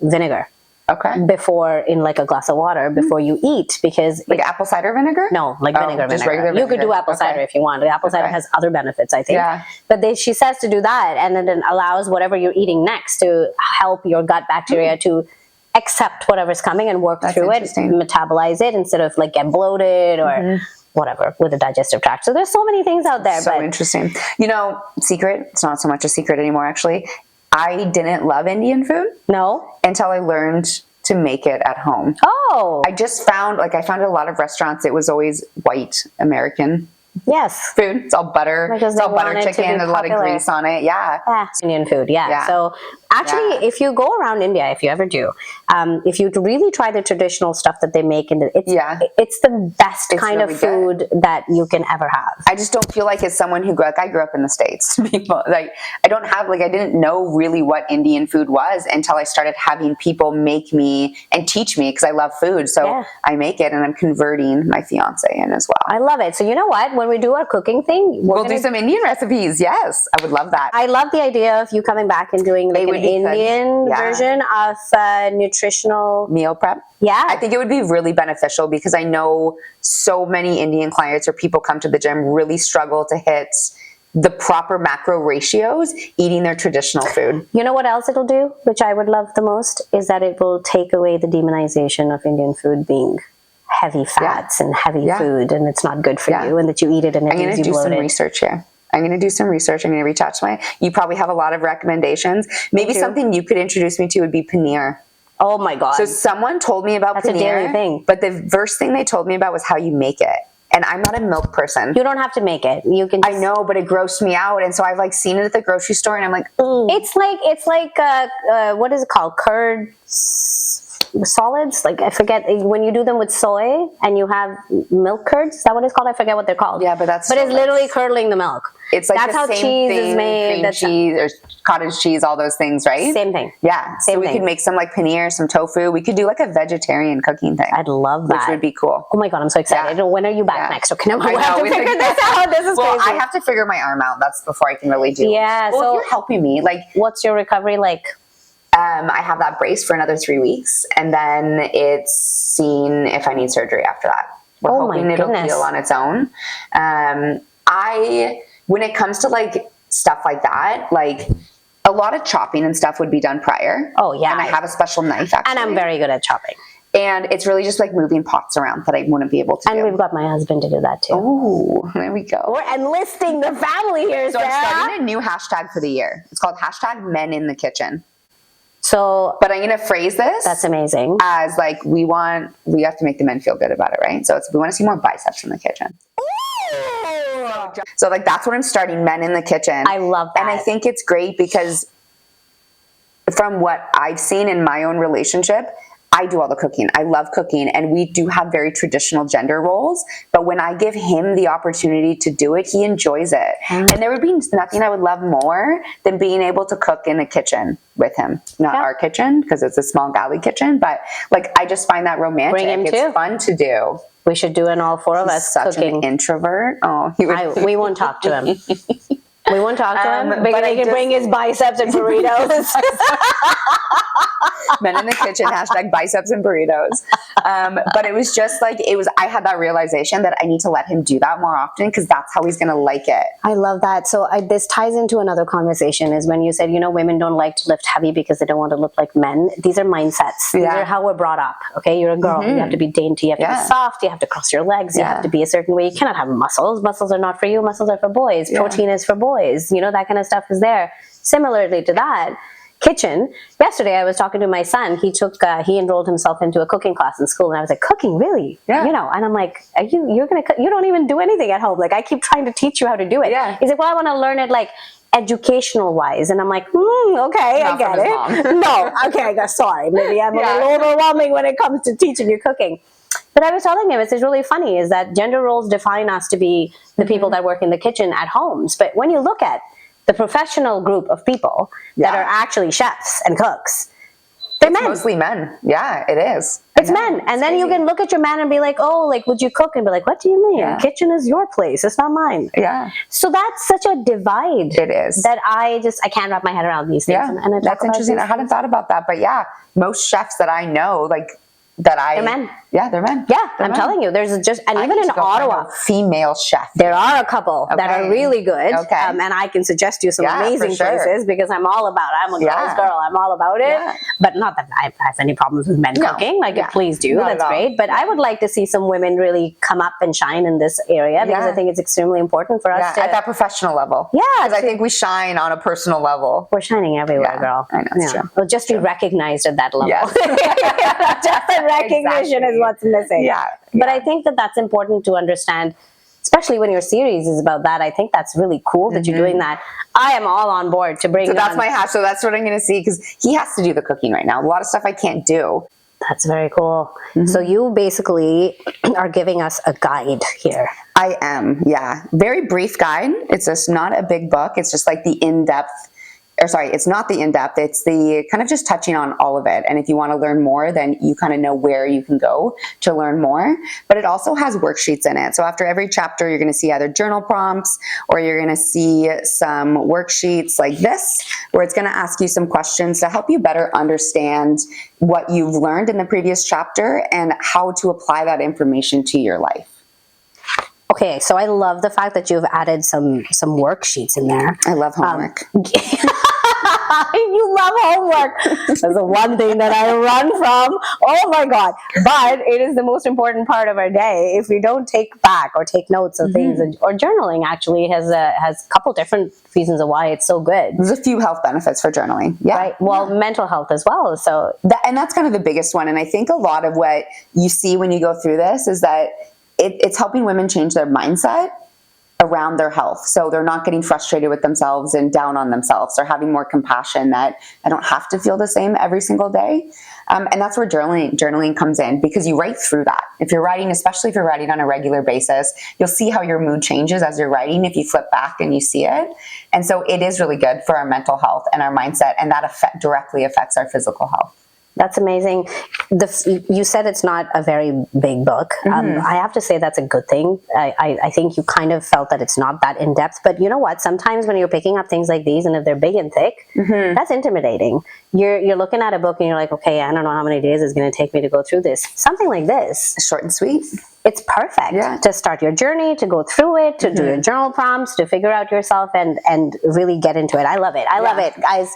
vinegar. Okay. Before, in like a glass of water before you eat, because Like apple cider vinegar? no, like vinegar. just vinegar. regular You could do vinegar. apple cider Okay. if you want. The apple cider Okay. has other benefits, I think. Yeah. But she says to do that, and then it allows whatever you're eating next to help your gut bacteria to accept whatever's coming and work through it, interesting. metabolize it instead of like get bloated or whatever with the digestive tract. So there's so many things out there. So but interesting. You know, secret, it's not so much a secret anymore, actually. I didn't love Indian food no. until I learned to make it at home. Oh, I just found, like, I found at a lot of restaurants, it was always white American yes. food. It's all butter. Because It's all they butter want it to chicken. be There's a lot of popular. grease on it. Yeah. Yeah, Indian food. Yeah. Yeah. So actually, Yeah. if you go around India, if you ever do, if you really try the traditional stuff that they make, and it's the best It's kind really of food that you can ever have. I just don't feel like, as someone who I grew up in the States, people like, I don't have, like, I didn't know really what Indian food was until I started having people make me and teach me, because I love food. So Yeah. I make it, and I'm converting my fiance in as well. I love it. So you know what? When we do our cooking thing, We'll do some Indian recipes. Yes, I would love that. I love the idea of you coming back and doing like It an would be good. Indian Yeah. version of nutritional. Meal prep. Yeah. I think it would be really beneficial, because I know so many Indian clients or people come to the gym really struggle to hit the proper macro ratios eating their traditional food. You know what else it'll do, which I would love the most, is that it will take away the demonization of Indian food being heavy fats and heavy food, and it's not good for Yeah. you, and that you eat it and it I'm going leaves to you do some bloated. research here. I'm going to do some research. I'm going to reach out to you probably have a lot of recommendations. Maybe too. something you could introduce me to would be paneer. Oh my God. So someone told me about That's a paneer, daily thing. but the first thing they told me about was how you make it. And I'm not a milk person. You don't have to make it. You can. I know, but it grossed me out. And so I've like seen it at the grocery store, and I'm like, ooh. It's like what is it called? Curd solids. Like I forget when you do them with soy and you have milk curds. Is that what it's called? I forget what they're called. Yeah, but that's But it's still, literally curdling the milk. it's like that's the how same cheese thing, is made. cream That's cheese or cottage cheese, all those things, right? same thing. Yeah. So Same we thing. could make some like paneer, some tofu. We could do like a vegetarian cooking thing, I'd love that. which would be cool. Oh my God, I'm so excited. Yeah. When are you back Yeah. next? Okay, now we I have know, to we figure think- this out. This is Well, crazy. I have to figure my arm out. That's before I can really do. Yeah, Well, so- if you're helping me, like, What's your recovery like? I have that brace for another 3 weeks, and then it's seen if I need surgery after that. We're Oh my hoping it'll goodness. heal on its own. When it comes to like stuff like that, like a lot of chopping and stuff would be done prior. Oh, yeah. And I have a special knife actually. And I'm very good at chopping. And it's really just like moving pots around that I wouldn't be able to And do. we've got my husband to do that too. Oh, there we go. We're enlisting the family here, So I'm Sarah. starting a new hashtag for the year. It's called hashtag Men in the Kitchen. So But I'm going to phrase this that's amazing. as like we have to make the men feel good about it, right? So we want to see more biceps in the kitchen. So like that's what I'm starting, Men in the Kitchen. I love that. And I think it's great because from what I've seen in my own relationship, I do all the cooking. I love cooking, and we do have very traditional gender roles. But when I give him the opportunity to do it, he enjoys it. And there would be nothing I would love more than being able to cook in a kitchen with him. Not our kitchen, because it's a small galley kitchen, but like I just find that romantic. Bring him it's too. fun to do. We should do an all four of us Such cooking. an introvert. Oh, he would. We won't talk to him. We won't talk to him. but Because I he can just- bring his biceps and burritos. Men in the Kitchen, hashtag biceps and burritos. But it was just like, I had that realization that I need to let him do that more often, because that's how he's going to like it. I love that. So this ties into another conversation, is when you said, women don't like to lift heavy because they don't want to look like men. These are mindsets. These Yeah. are how we're brought up. Okay. You're a girl. You have to be dainty. You have to Yeah. be soft. You have to cross your legs. You Yeah. have to be a certain way. You cannot have muscles. Muscles are not for you. Muscles are for boys. Protein is for boys. That kind of stuff is there. Similarly to that, kitchen. Yesterday, I was talking to my son. He enrolled himself into a cooking class in school, and I was like, "Cooking, really?" Yeah. And I'm like, "You're gonna cook? You don't even do anything at home. Like, I keep trying to teach you how to do it." Yeah. He's like, "Well, I want to learn it like educational wise," and I'm like, "Okay, I Not get from his it." No, okay, I guess. Sorry, maybe I'm a little overwhelming when it comes to teaching you cooking. But I was telling him, it's really funny is that gender roles define us to be the people that work in the kitchen at homes. But when you look at the professional group of people that are actually chefs and cooks, they're men. Mostly men. Yeah, it is. It's men. And then you can look at your man and be like, "Oh, like, would you cook?" And be like, "What do you mean? Yeah. Kitchen is your place. It's not mine." Yeah. So that's such a divide. It is. That I can't wrap my head around these things. Yeah, And I talk that's about interesting. these I hadn't thought about that, but yeah, most chefs that I know, they're men. Yeah, they're men. Yeah, They're I'm men. telling you, there's and I even need in to go find Ottawa, a female chef. there are a couple that are Okay. really good. Okay. And I can suggest you some Yeah, for amazing sure. places because I'm a girl's Yeah. girl. I'm all about it. Yeah. But not that I have any problems with men cooking. Like, Yeah. please do. Not That's at all. great. But I would like to see some women really come up and shine in this area because Yeah. I think it's extremely important for us Yeah, to. at that professional level. Yeah, Because I to- think we shine on a personal level. We're shining everywhere, Yeah, girl. I know, it's true. We'll just be recognized at that level. Yes. Just the recognition Exactly. is what's missing. Yeah, But yeah. I think that that's important to understand, especially when your series is about that. I think that's really cool that you're doing that. I am all on board to bring So that's on- my hash. So that's what I'm going to see because he has to do the cooking right now. A lot of stuff I can't do. That's very cool. So you basically are giving us a guide here. I am, yeah. Very brief guide. It's just not a big book. It's just like the in-depth, or sorry, it's not the in-depth. It's the kind of just touching on all of it. And if you want to learn more, then you kind of know where you can go to learn more. But it also has worksheets in it. So after every chapter, you're going to see either journal prompts or you're going to see some worksheets like this, where it's going to ask you some questions to help you better understand what you've learned in the previous chapter and how to apply that information to your life. Okay, so I love the fact that you've added some worksheets in there. I love homework. You love homework. That's the one thing that I run from. Oh my God. But it is the most important part of our day. If we don't take back or take notes of things, or journaling actually has a couple different reasons of why it's so good. There's a few health benefits for journaling. Yeah. Right. Well, mental health as well. So And that's kind of the biggest one. And I think a lot of what you see when you go through this is that it's helping women change their mindset around their health. So they're not getting frustrated with themselves and down on themselves. They're having more compassion that I don't have to feel the same every single day. And that's where journaling comes in, because you write through that. If you're writing, especially if you're writing on a regular basis, you'll see how your mood changes as you're writing if you flip back and you see it. And so it is really good for our mental health and our mindset, and that directly affects our physical health. that's amazing. You said it's not a very big book. I have to say that's a good thing. I think you kind of felt that it's not that in depth. But you know what? Sometimes when you're picking up things like these, and if they're big and thick, that's intimidating. You're looking at a book and you're like, okay, I don't know how many days it's going to take me to go through this. Something like this, Short and sweet. it's perfect to start your journey, to go through it, to do your journal prompts, to figure out yourself and really get into it. I love it. I love it, guys.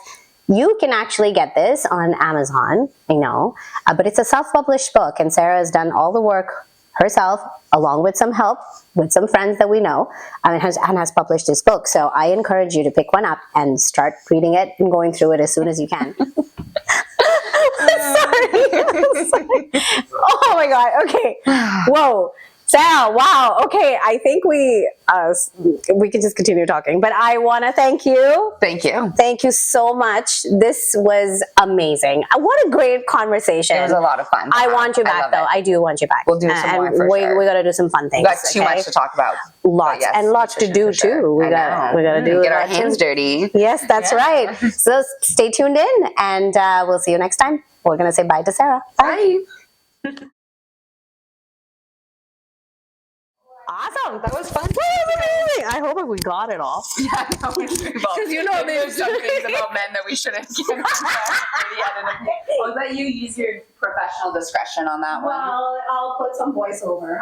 You can actually get this on Amazon, I know, but it's a self-published book, and Sarah has done all the work herself, along with some help with some friends that we know, and has published this book. So I encourage you to pick one up and start reading it and going through it as soon as you can. Sorry. Oh my God. Okay. Whoa. Sarah, wow. Okay, I think we can just continue talking, but I want to thank you. Thank you. Thank you so much. This was amazing. What a great conversation. It was a lot of fun. I want you I back, love though. it. I do want you back. We'll do some more for we, sure. We got to do some fun things. We've got too much to talk about. Lots, Yes, and lots to do for sure. too. We I got know. to do Get our lots of- hands dirty. Yes, that's right. So stay tuned in, and we'll see you next time. We're gonna say bye to Sarah. Bye. Awesome. That was fun. I hope we got it all. Yeah, no, because you know there's some things about men that we shouldn't get into. I'll let you use your professional discretion on that one. I'll put some voiceover.